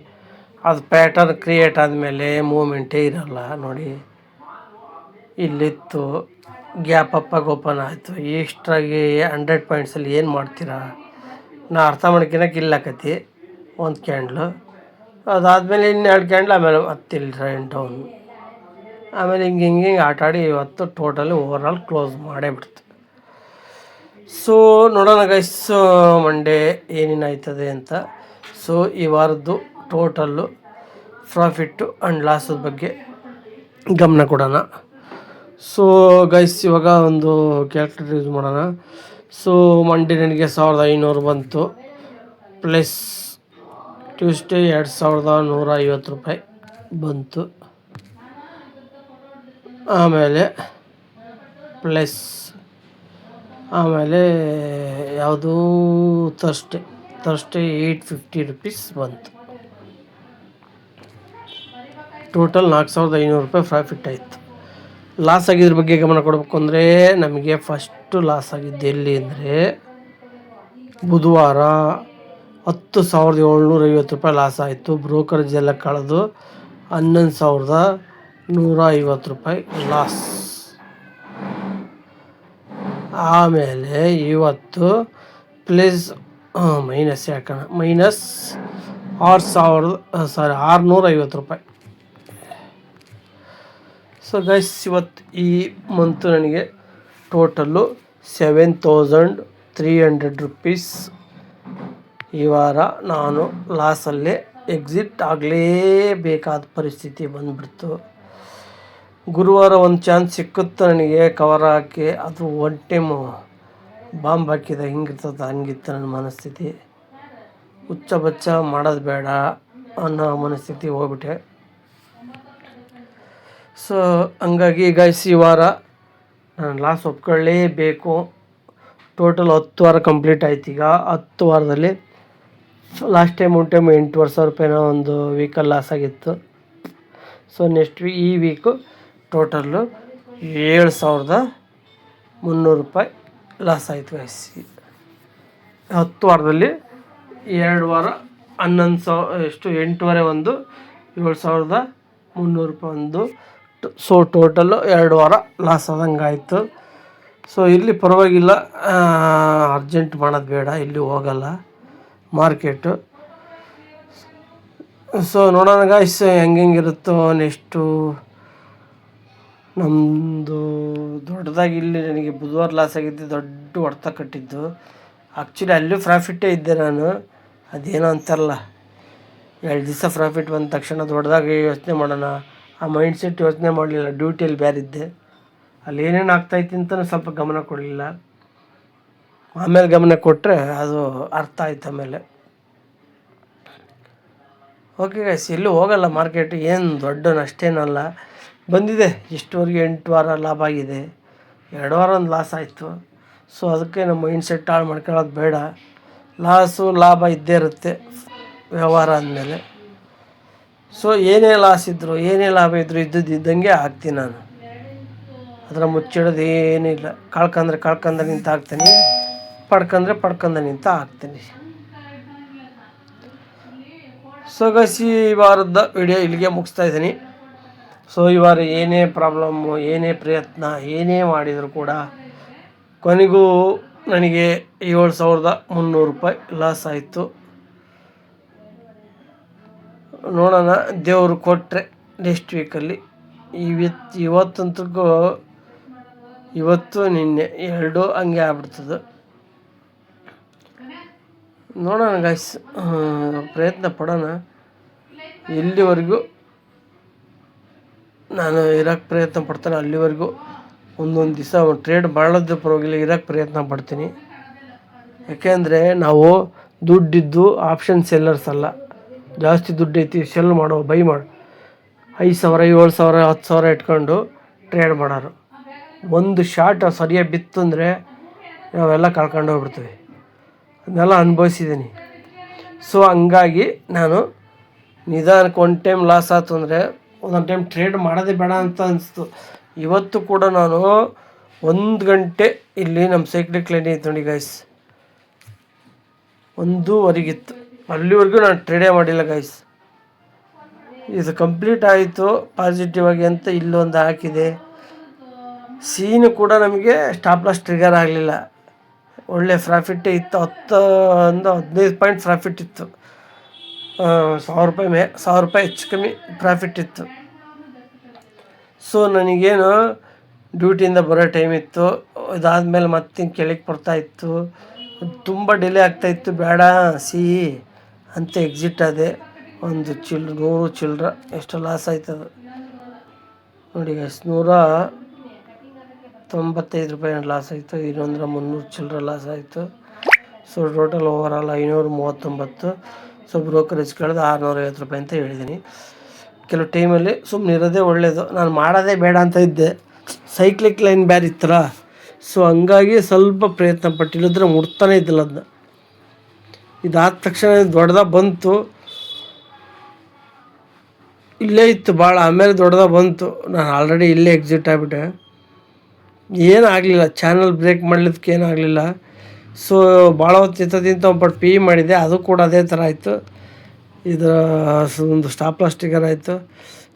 ಅದು ಪ್ಯಾಟರ್ನ್ ಕ್ರಿಯೇಟ್ ಆದಮೇಲೆ ಮೂಮೆಂಟೇ ಇರೋಲ್ಲ. ನೋಡಿ ಇಲ್ಲಿತ್ತು, ಗ್ಯಾಪ್ ಅಪ್ಪಾಗಿ ಓಪನ್ ಆಯಿತು. ಎಷ್ಟ್ರಾಗಿ 100 ಪಾಯಿಂಟ್ಸಲ್ಲಿ ಏನು ಮಾಡ್ತೀರಾ? ನಾ ಅರ್ಥ ಮಾಡ್ಕೊಳಕ್ಕೆ ಇಲ್ಲಾಕತಿ ಒಂದು ಕ್ಯಾಂಡ್ಲು, ಅದಾದಮೇಲೆ 2 ಕ್ಯಾಂಡ್ಲು, ಆಮೇಲೆ ಮತ್ತೆ ಇಲ್ಲಿ ಡೌನ್, ಆಮೇಲೆ ಹಿಂಗೆ ಆಟಾಡಿ ಇವತ್ತು ಟೋಟಲಿ ಓವರಾಲ್ ಕ್ಲೋಸ್ ಮಾಡೇ ಬಿಡ್ತು. ಸೊ ನೋಡೋಣ ಗೈಸ್ ಮಂಡೇ ಏನೇನಾಯ್ತದೆ ಅಂತ. ಸೊ ಈ ವಾರದ್ದು ಟೋಟಲ್ಲು ಪ್ರಾಫಿಟ್ಟು ಆ್ಯಂಡ್ ಲಾಸದ ಬಗ್ಗೆ ಗಮನ ಕೊಡೋಣ. ಸೊ ಗೈಸ್ ಇವಾಗ ಒಂದು ಕ್ಯಾಲ್ಕುಲೇಟರ್ ಯೂಸ್ ಮಾಡೋಣ. ಸೊ ಮಂಡೇ ನನಗೆ 1,500 ಬಂತು, ಪ್ಲಸ್ ಟ್ಯೂಸ್ಡೇ 2,150 ರೂಪಾಯಿ ಬಂತು, ಆಮೇಲೆ ಪ್ಲಸ್ ಆಮೇಲೆ ಯಾವುದು ಥರ್ಸ್ಡೇ 850 ರೂಪೀಸ್ ಬಂತು. ಟೋಟಲ್ 4,500 ರೂಪಾಯಿ ಪ್ರಾಫಿಟ್ ಆಯಿತು. ಲಾಸ್ ಆಗಿದ್ರ ಬಗ್ಗೆ ಗಮನ ಕೊಡಬೇಕು ಅಂದರೆ, ನಮಗೆ ಫಸ್ಟು ಲಾಸ್ ಆಗಿದ್ದು ಎಲ್ಲಿ ಅಂದರೆ ಬುಧವಾರ 10,750 ಲಾಸ್ ಆಯಿತು. ಬ್ರೋಕರೇಜ್ ಎಲ್ಲ ಕಳೆದು 11,150 ಲಾಸ್. ಆಮೇಲೆ ಇವತ್ತು ಪ್ಲಸ್ ಮೈನಸ್ ಯಾಕಣ ಮೈನಸ್ 6,50 ಸೊ ಗೈಸ್, ಇವತ್ತು ಈ ಮಂತು ನನಗೆ ಟೋಟಲ್ಲು 7,300 ರುಪೀಸ್. ಈ ವಾರ ನಾನು ಲಾಸಲ್ಲೇ ಎಕ್ಸಿಟ್ ಆಗಲೇಬೇಕಾದ ಪರಿಸ್ಥಿತಿ ಬಂದುಬಿಡ್ತು. ಗುರುವಾರ ಒಂದು ಚಾನ್ಸ್ ಸಿಕ್ಕುತ್ತೆ ನನಗೆ ಕವರ್ ಹಾಕಿ, ಅದು ಒನ್ ಟೈಮು ಬಾಂಬ್ ಹಾಕಿದ ಹಿಂಗಿರ್ತದೆ, ಹಂಗಿತ್ತು ನನ್ನ ಮನಸ್ಥಿತಿ. ಹುಚ್ಚ ಬಚ್ಚ ಮಾಡೋದು ಬೇಡ ಅನ್ನೋ ಮನಸ್ಥಿತಿ ಹೋಗ್ಬಿಟ್ಟೆ. ಸೊ ಹಂಗಾಗಿ ಗೈಸ್, ಈ ವಾರ ನಾನು ಲಾಸ್ ಒಪ್ಕೊಳ್ಳೇಬೇಕು. ಟೋಟಲ್ 10 ವಾರ ಕಂಪ್ಲೀಟ್ ಆಯ್ತು. ಈಗ 10 ವಾರದಲ್ಲಿ ಲಾಸ್ಟ್ ಟೈಮ್ 8,000 ರೂಪಾಯಿನ ಒಂದು ವೀಕಲ್ಲಿ ಲಾಸ್ ಆಗಿತ್ತು. ಸೊ ನೆಕ್ಸ್ಟ್ ಈ ವೀಕು ಟೋಟಲ್ಲು 7,300 ರೂಪಾಯಿ ಲಾಸ್ ಆಯಿತು ಗೈಸ್. 10 ವಾರದಲ್ಲಿ 2 ವಾರ 8,500 ಒಂದು 7,300 ರೂಪಾಯಿ ಒಂದು. ಸೊ ಟೋಟಲ್ಲು 2 ವಾರ ಲಾಸ್ ಆದಂಗೆ ಆಯಿತು. ಸೊ ಇಲ್ಲಿ ಪರವಾಗಿಲ್ಲ, ಅರ್ಜೆಂಟ್ ಮಾಡೋದು ಬೇಡ, ಇಲ್ಲಿ ಹೋಗಲ್ಲ ಮಾರ್ಕೆಟು. ಸೊ ನೋಡೋಣ ಗಾಯ್ಸ್ ಹೆಂಗಿರುತ್ತೋ. ನೆಕ್ಸ್ಟು ನಮ್ಮದು ದೊಡ್ಡದಾಗಿ ಇಲ್ಲಿ ನನಗೆ ಬುಧವಾರ ಲಾಸ್ ಆಗಿದ್ದು, ದೊಡ್ಡ ಹೊಡೆತ ಕಟ್ಟಿದ್ದು. ಆ್ಯಕ್ಚುಲಿ ಅಲ್ಲೂ ಪ್ರಾಫಿಟ್ಟೇ ಇದ್ದೆ ನಾನು. ಅದೇನೋ ಅಂತಾರಲ್ಲ, 2 ದಿವಸ ಪ್ರಾಫಿಟ್ ಬಂದ ತಕ್ಷಣ ದೊಡ್ಡದಾಗಿ ಯೋಚನೆ ಮಾಡೋಣ, ಆ ಮೈಂಡ್ಸೆಟ್ ಯೋಚನೆ ಮಾಡಲಿಲ್ಲ. ಡ್ಯೂಟಿಯಲ್ಲಿ ಬೇರೆ ಇದ್ದೆ, ಅಲ್ಲಿ ಏನೇನು ಆಗ್ತಾಯಿತ್ತು ಅಂತಲೂ ಸ್ವಲ್ಪ ಗಮನ ಕೊಡಲಿಲ್ಲ. ಆಮೇಲೆ ಗಮನ ಕೊಟ್ಟರೆ ಅದು ಅರ್ಥ ಆಯ್ತು ಆಮೇಲೆ. ಓಕೆ ಗೈಸ್, ಎಲ್ಲೂ ಹೋಗಲ್ಲ ಮಾರ್ಕೆಟ್, ಏನು ದೊಡ್ಡ ನಷ್ಟೇನಲ್ಲ. ಬಂದಿದೆ ಇಷ್ಟವರೆಗೆ 8 ವಾರ ಲಾಭ ಆಗಿದೆ, 2 ವಾರ ಒಂದು ಲಾಸ್ ಆಯಿತು. ಸೊ ಅದಕ್ಕೆ ನಮ್ಮ ಮೈಂಡ್ ಸೆಟ್ ಹಾಳು ಮಾಡ್ಕೊಳ್ಳೋದು ಬೇಡ. ಲಾಸು ಲಾಭ ಇದ್ದೇ ಇರುತ್ತೆ ವ್ಯವಹಾರ ಅಂದಮೇಲೆ. ಸೊ ಏನೇ ಲಾಸ್ ಇದ್ದರು ಏನೇ ಲಾಭ ಇದ್ದರೂ ಇದ್ದಂಗೆ ಹಾಕ್ತೀನಿ ನಾನು. ಅದರ ಮುಚ್ಚಿಡೋದು ಏನಿಲ್ಲ. ಕಳ್ಕಂದ್ರೆ ನಿಂತು ಹಾಕ್ತೀನಿ, ಪಡ್ಕಂದ್ರೆ ನಿಂತು ಹಾಕ್ತೀನಿ. ಸೊ ಗೈಸ್, ಈ ವಾರದ ವಿಡಿಯೋ ಇಲ್ಲಿಗೆ ಮುಗಿಸ್ತಾ ಇದ್ದೀನಿ. ಸೊ ಈ ವಾರ ಏನೇ ಪ್ರಾಬ್ಲಮ್ಮು, ಏನೇ ಪ್ರಯತ್ನ, ಏನೇ ಮಾಡಿದರೂ ಕೂಡ ಕೊನೆಗೂ ನನಗೆ 7,300 ರೂಪಾಯಿ ಲಾಸ್ ಆಯಿತು. ನೋಡೋಣ, ದೇವರು ಕೊಟ್ಟರೆ ನೆಕ್ಸ್ಟ್ ವೀಕಲ್ಲಿ. ಇವತ್ತಂತೂ ಇವತ್ತು ನಿನ್ನೆ 2 ಹಂಗೆ ಆಗ್ಬಿಡ್ತದೆ. ನೋಡೋಣ ಗೈಸ್, ಪ್ರಯತ್ನ ಪಡೋಣ. ಎಲ್ಲಿವರೆಗೂ ನಾನು ಇರೋಕ್ಕೆ ಪ್ರಯತ್ನ ಪಡ್ತೇನೆ ಅಲ್ಲಿವರೆಗೂ ಒಂದೊಂದು ದಿವಸ ಟ್ರೇಡ್ ಮಾಡೋದ್ರ ಪರವಾಗಿಲ್ಲ, ಇರೋಕ್ಕೆ ಪ್ರಯತ್ನ ಪಡ್ತೀನಿ. ಯಾಕೆಂದರೆ ನಾವು ದುಡ್ಡಿದ್ದು ಆಪ್ಷನ್ ಸೆಲ್ಲರ್ಸ್ ಅಲ್ಲ. ಜಾಸ್ತಿ ದುಡ್ಡು ಐತಿ ಸೆಲ್ ಮಾಡೋ, ಬೈ ಮಾಡೋ, 5,000 7,000 10,000 ಇಟ್ಕೊಂಡು ಟ್ರೇಡ್ ಮಾಡೋರು. ಒಂದು ಶಾರ್ಟ್ ಸರಿಯಾಗಿ ಬಿತ್ತು ಅಂದರೆ ನಾವೆಲ್ಲ ಕಳ್ಕೊಂಡು ಹೋಗ್ಬಿಡ್ತೀವಿ. ಅದನ್ನೆಲ್ಲ ಅನುಭವಿಸಿದ್ದೀನಿ. ಸೊ ಹಂಗಾಗಿ ನಾನು ನಿಧಾನಕ್ಕೆ ಒಂದು ಟೈಮ್ ಲಾಸ್ ಆಯ್ತು ಅಂದರೆ ಒಂದೊಂದು ಟೈಮ್ ಟ್ರೇಡ್ ಮಾಡೋದೇ ಬೇಡ ಅಂತ ಅನಿಸ್ತು. ಇವತ್ತು ಕೂಡ ನಾನು 1 ಗಂಟೆ ಇಲ್ಲಿ ನಮ್ಮ ಸೈಕ್ಲಿಕ್ ಲೈನ್ ಇತ್ತು ನೋಡಿ ಗೈಸ್, 1:15 ಅಲ್ಲಿವರೆಗೂ ನಾನು ಟ್ರೇಡೇ ಮಾಡಿಲ್ಲ ಗೈಸ್. ಇದು ಕಂಪ್ಲೀಟ್ ಆಯಿತು ಪಾಸಿಟಿವ್ ಆಗಿ ಅಂತ ಇಲ್ಲೊಂದು ಹಾಕಿದೆ. ಸೀನು ಕೂಡ ನಮಗೆ ಸ್ಟಾಪ್ ಲಾಸ್ ಟ್ರಿಗರ್ ಆಗಲಿಲ್ಲ. ಒಳ್ಳೆ ಪ್ರಾಫಿಟ್ಟೇ ಇತ್ತು, 10-15 ಪಾಯಿಂಟ್ ಪ್ರಾಫಿಟ್ ಇತ್ತು. 1,000 ರೂಪಾಯಿ ಹೆಚ್ಚು ಕಮ್ಮಿ ಪ್ರಾಫಿಟ್ ಇತ್ತು. ಸೊ ನನಗೇನು ಡ್ಯೂಟಿಯಿಂದ ಬರೋ ಟೈಮ್ ಇತ್ತು. ಇದಾದಮೇಲೆ ಮತ್ತೆ ಕೆಳಗೆ ಬರ್ತಾಯಿತ್ತು, ತುಂಬ ಡಿಲೇ ಆಗ್ತಾಯಿತ್ತು. ಬೇಡ ಅಂತ ಎಕ್ಸಿಟ್ ಆದೆ. 100 ಚಿಲ್ಲರ ಎಷ್ಟು ಲಾಸ್ ಆಯ್ತದೆ ನೋಡಿ ಗೈಸ್. 195 ರೂಪಾಯಿ ಲಾಸ್ ಆಯಿತು, ಇನ್ನೊಂದರ 300 ಚಿಲ್ಲರ ಲಾಸ್ ಆಯಿತು. So total overall 539. So brokerage ಕಳೆದು 650 ರೂಪಾಯಿ ಅಂತ ಹೇಳಿದ್ದೀನಿ. ಕೆಲವು ಟೈಮಲ್ಲಿ ಸುಮ್ಮನೆ ಇರೋದೇ ಒಳ್ಳೆಯದು. ನಾನು ಮಾಡೋದೇ ಬೇಡ ಅಂತ ಇದ್ದೆ, ಸೈಕ್ಲಿಕ್ ಲೈನ್ ಬೇರೆ ಇತ್ತಲ್ಲ. ಸೊ ಹಂಗಾಗಿ ಸ್ವಲ್ಪ ಪ್ರಯತ್ನ ಪಟ್ಟಿಲ್ಲದ್ರೆ ಮುಟ್ತಾನೆ ಇದ್ದಿಲ್ಲ ಅದನ್ನ. ಇದಾದ ತಕ್ಷಣ ದೊಡ್ಡದಾಗ ಬಂತು, ಇಲ್ಲೇ ಇತ್ತು ಭಾಳ. ಆಮೇಲೆ ದೊಡ್ಡದಾಗ ಬಂತು, ನಾನು ಆಲ್ರೆಡಿ ಇಲ್ಲೇ ಎಕ್ಸಿಟ್ ಆಗಿಬಿಟ್ಟೆ. ಏನೂ ಆಗಲಿಲ್ಲ, ಚಾನಲ್ ಬ್ರೇಕ್ ಮಾಡಲಿದ್ದಕ್ಕೆ ಏನೂ ಆಗಲಿಲ್ಲ. ಸೊ ಭಾಳ ಹೊತ್ತು ಬಟ್ ಪೇ ಮಾಡಿದೆ, ಅದು ಕೂಡ ಅದೇ ಥರ ಆಯಿತು. ಇದರ ಒಂದು ಸ್ಟಾಪ್ ಲಾಸ್ ಸ್ಟಿಕರ್ ಆಯಿತು.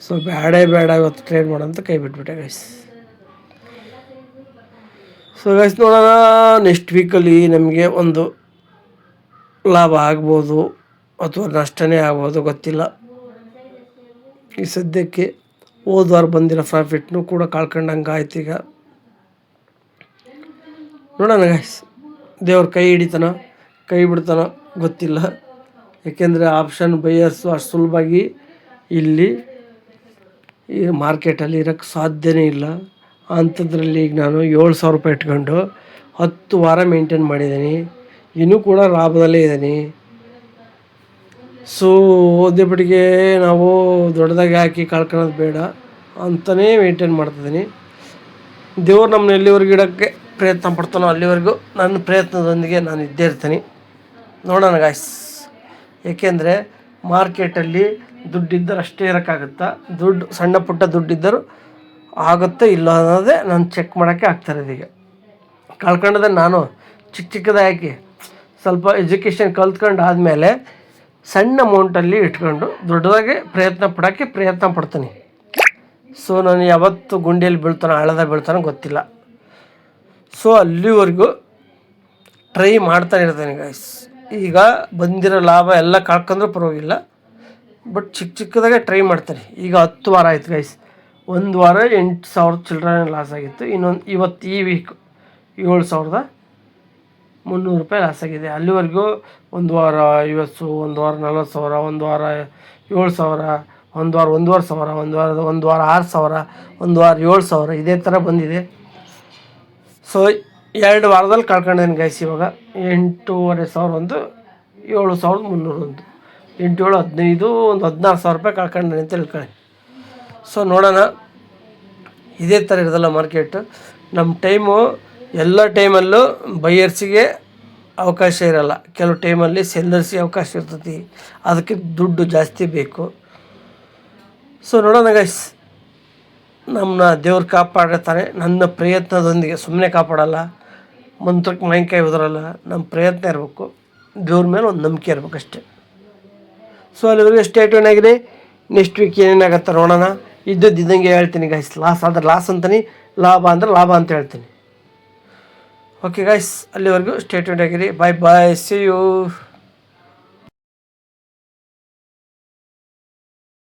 ಸೊ ಬೇಡ ಇವತ್ತು ಟ್ರೇಡ್ ಮಾಡೋಂತ ಕೈ ಬಿಟ್ಬಿಟ್ಟೆ ಗೈಸ್. ಸೊ ಗೈಸ್ ನೋಡೋಣ ನೆಕ್ಸ್ಟ್ ವೀಕಲ್ಲಿ ನಮಗೆ ಒಂದು ಲಾಭ ಆಗ್ಬೋದು ಅಥವಾ ನಷ್ಟನೇ ಆಗ್ಬೋದು, ಗೊತ್ತಿಲ್ಲ. ಈ ಸದ್ಯಕ್ಕೆ ಹೋದ ವಾರ ಬಂದಿರೋ ಪ್ರಾಫಿಟ್ನು ಕೂಡ ಕಳ್ಕೊಂಡಂಗೆ ಆಯ್ತು. ಈಗ ನೋಡೋಣ ಗೈಸ್, ದೇವ್ರ ಕೈ ಹಿಡಿತಾನೋ ಕೈ ಬಿಡ್ತಾನೋ ಗೊತ್ತಿಲ್ಲ. ಏಕೆಂದರೆ ಆಪ್ಷನ್ ಬೈಯರ್ಸು ಅಷ್ಟು ಸುಲಭವಾಗಿ ಇಲ್ಲಿ ಈ ಮಾರ್ಕೆಟಲ್ಲಿ ಇರೋಕ್ಕೆ ಸಾಧ್ಯನೇ ಇಲ್ಲ. ಅಂಥದ್ರಲ್ಲಿ ಈಗ ನಾನು 7,000 ರೂಪಾಯಿ ಇಟ್ಕೊಂಡು 10 ವಾರ ಮೇಂಟೈನ್ ಮಾಡಿದ್ದೀನಿ, ಇನ್ನೂ ಕೂಡ ಲಾಭದಲ್ಲೇ ಇದ್ದೀನಿ. ಸೊ ಓದ್ಯಪಟ್ಟಿಗೆ ನಾವು ದೊಡ್ಡದಾಗಿ ಹಾಕಿ ಕಳ್ಕೊಳ್ಳೋದು ಬೇಡ ಅಂತಲೇ ಮೇಂಟೈನ್ ಮಾಡ್ತಿದ್ದೀನಿ. ದೇವ್ರು ನಮ್ಮನ್ನ ಎಲ್ಲಿವರೆಗೂ ಇಡೋಕ್ಕೆ ಪ್ರಯತ್ನ ಪಡ್ತಾನೋ ಅಲ್ಲಿವರೆಗೂ ನನ್ನ ಪ್ರಯತ್ನದೊಂದಿಗೆ ನಾನು ಇದ್ದೇ ಇರ್ತೀನಿ. ನೋಡೋಣ ಗಾಯ್ಸ್, ಏಕೆಂದರೆ ಮಾರ್ಕೆಟಲ್ಲಿ ದುಡ್ಡಿದ್ದರೆ ಅಷ್ಟೇ ಇರೋಕ್ಕಾಗುತ್ತಾ? ಸಣ್ಣ ಪುಟ್ಟ ದುಡ್ಡಿದ್ದರೂ ಆಗುತ್ತೆ ಇಲ್ಲ ಅನ್ನೋದೇ ನಾನು ಚೆಕ್ ಮಾಡೋಕ್ಕೆ ಆಗ್ತಾಯಿರೋದು. ಈಗ ಕಳ್ಕೊಂಡದೆ ನಾನು ಚಿಕ್ಕದಾಗಿ ಹಾಕಿ ಸ್ವಲ್ಪ ಎಜುಕೇಷನ್ ಕಲ್ತ್ಕೊಂಡು ಆದಮೇಲೆ ಸಣ್ಣ ಅಮೌಂಟಲ್ಲಿ ಇಟ್ಕೊಂಡು ದೊಡ್ಡದಾಗಿ ಪ್ರಯತ್ನ ಪಡ್ತೀನಿ. ಸೊ ನಾನು ಯಾವತ್ತು ಗುಂಡಿಯಲ್ಲಿ ಬೀಳ್ತಾನೋ ಹಳ್ಳದ ಬೀಳ್ತಾನೋ ಗೊತ್ತಿಲ್ಲ. ಸೊ ಅಲ್ಲಿವರೆಗೂ ಟ್ರೈ ಮಾಡ್ತಾನೆ ಇರ್ತೀನಿ ಗೈಸ್. ಈಗ ಬಂದಿರೋ ಲಾಭ ಎಲ್ಲ ಕಳ್ಕೊಂಡ್ರೂ ಪರವಾಗಿಲ್ಲ, ಬಟ್ ಚಿಕ್ಕದಾಗೆ ಟ್ರೈ ಮಾಡ್ತಾರೆ. ಈಗ 10 ವಾರ ಆಯ್ತು ಗೈಸ್, ಒಂದು ವಾರ 8,000 ಚಿಲ್ಲರೆ ಲಾಸ್ ಆಗಿತ್ತು. ಇವತ್ತು ಈ ವೀಕ್ 7,300 ರೂಪಾಯಿ ಲಾಸ್ ಆಗಿದೆ. ಅಲ್ಲಿವರೆಗೂ ಒಂದು ವಾರ 50, ಒಂದು ವಾರ 40,000, ಒಂದು ವಾರ 7,000, ಒಂದು ವಾರ 1,500, ಒಂದು ವಾರ 6,000, ಒಂದು ವಾರ 7,000 ಇದೇ ಥರ ಬಂದಿದೆ. ಸೊ 2 ವಾರದಲ್ಲಿ ಕಳ್ಕೊಂಡಿದ್ದೀನಿ ಗೈಸ್. ಇವಾಗ 8,500 ಒಂದು, 7,300 ಒಂದು, 8, 7, 15, ಒಂದು 16,000 ರೂಪಾಯಿ ಕಳ್ಕೊಂಡಿದ್ದೀನಿ ಅಂತ ಹೇಳ್ಕೊಳ್ಳಿ. ಸೊ ನೋಡೋಣ, ಇದೇ ಥರ ಇರೋದಲ್ಲ ಮಾರ್ಕೆಟು. ನಮ್ಮ ಟೈಮು ಎಲ್ಲ ಟೈಮಲ್ಲೂ ಬೈಯರ್ಸಿಗೆ ಅವಕಾಶ ಇರೋಲ್ಲ, ಕೆಲವು ಟೈಮಲ್ಲಿ ಸೆಲ್ಲರ್ಸಿಗೆ ಅವಕಾಶ ಇರ್ತೈತಿ, ಅದಕ್ಕೆ ದುಡ್ಡು ಜಾಸ್ತಿ ಬೇಕು. ಸೊ ನೋಡೋಣ ಗೈಸ್, ನಮ್ಮನ್ನ ದೇವ್ರು ಕಾಪಾಡಿರ್ತಾನೆ. ನನ್ನ ಪ್ರಯತ್ನದೊಂದಿಗೆ ಸುಮ್ಮನೆ ಕಾಪಾಡಲ್ಲ, ಮಂತ್ರಕ್ಕೆ ಮಾವಿನಕಾಯಿ ಉದುರಲ್ಲ. ನಮ್ಮ ಪ್ರಯತ್ನ ಇರಬೇಕು, ದೇವ್ರ ಮೇಲೆ ಒಂದು ನಂಬಿಕೆ ಇರಬೇಕು ಅಷ್ಟೇ. ಸೊ ಅಲ್ಲಿವರೆಗೂ ಸ್ಟೇ ಟ್ಯೂನ್ ಆಗಿದೆ. ನೆಕ್ಸ್ಟ್ ವೀಕ್ ಏನೇನಾಗತ್ತೆ ನೋಡೋಣ. ಇದ್ದಂಗೆ ಹೇಳ್ತೀನಿ ಗೈಸ್. ಲಾಸ್ ಆದರೆ ಲಾಸ್ ಅಂತೀನಿ, ಲಾಭ ಅಂದರೆ ಲಾಭ ಅಂತ ಹೇಳ್ತೀನಿ. ಓಕೆ ಗೈಸ್, ಅಲ್ಲಿವರೆಗೂ ಸ್ಟೇ ಟ್ಯೂನ್ ಆಗಿರಿ. ಬಾಯ್, ಸಿ ಯು.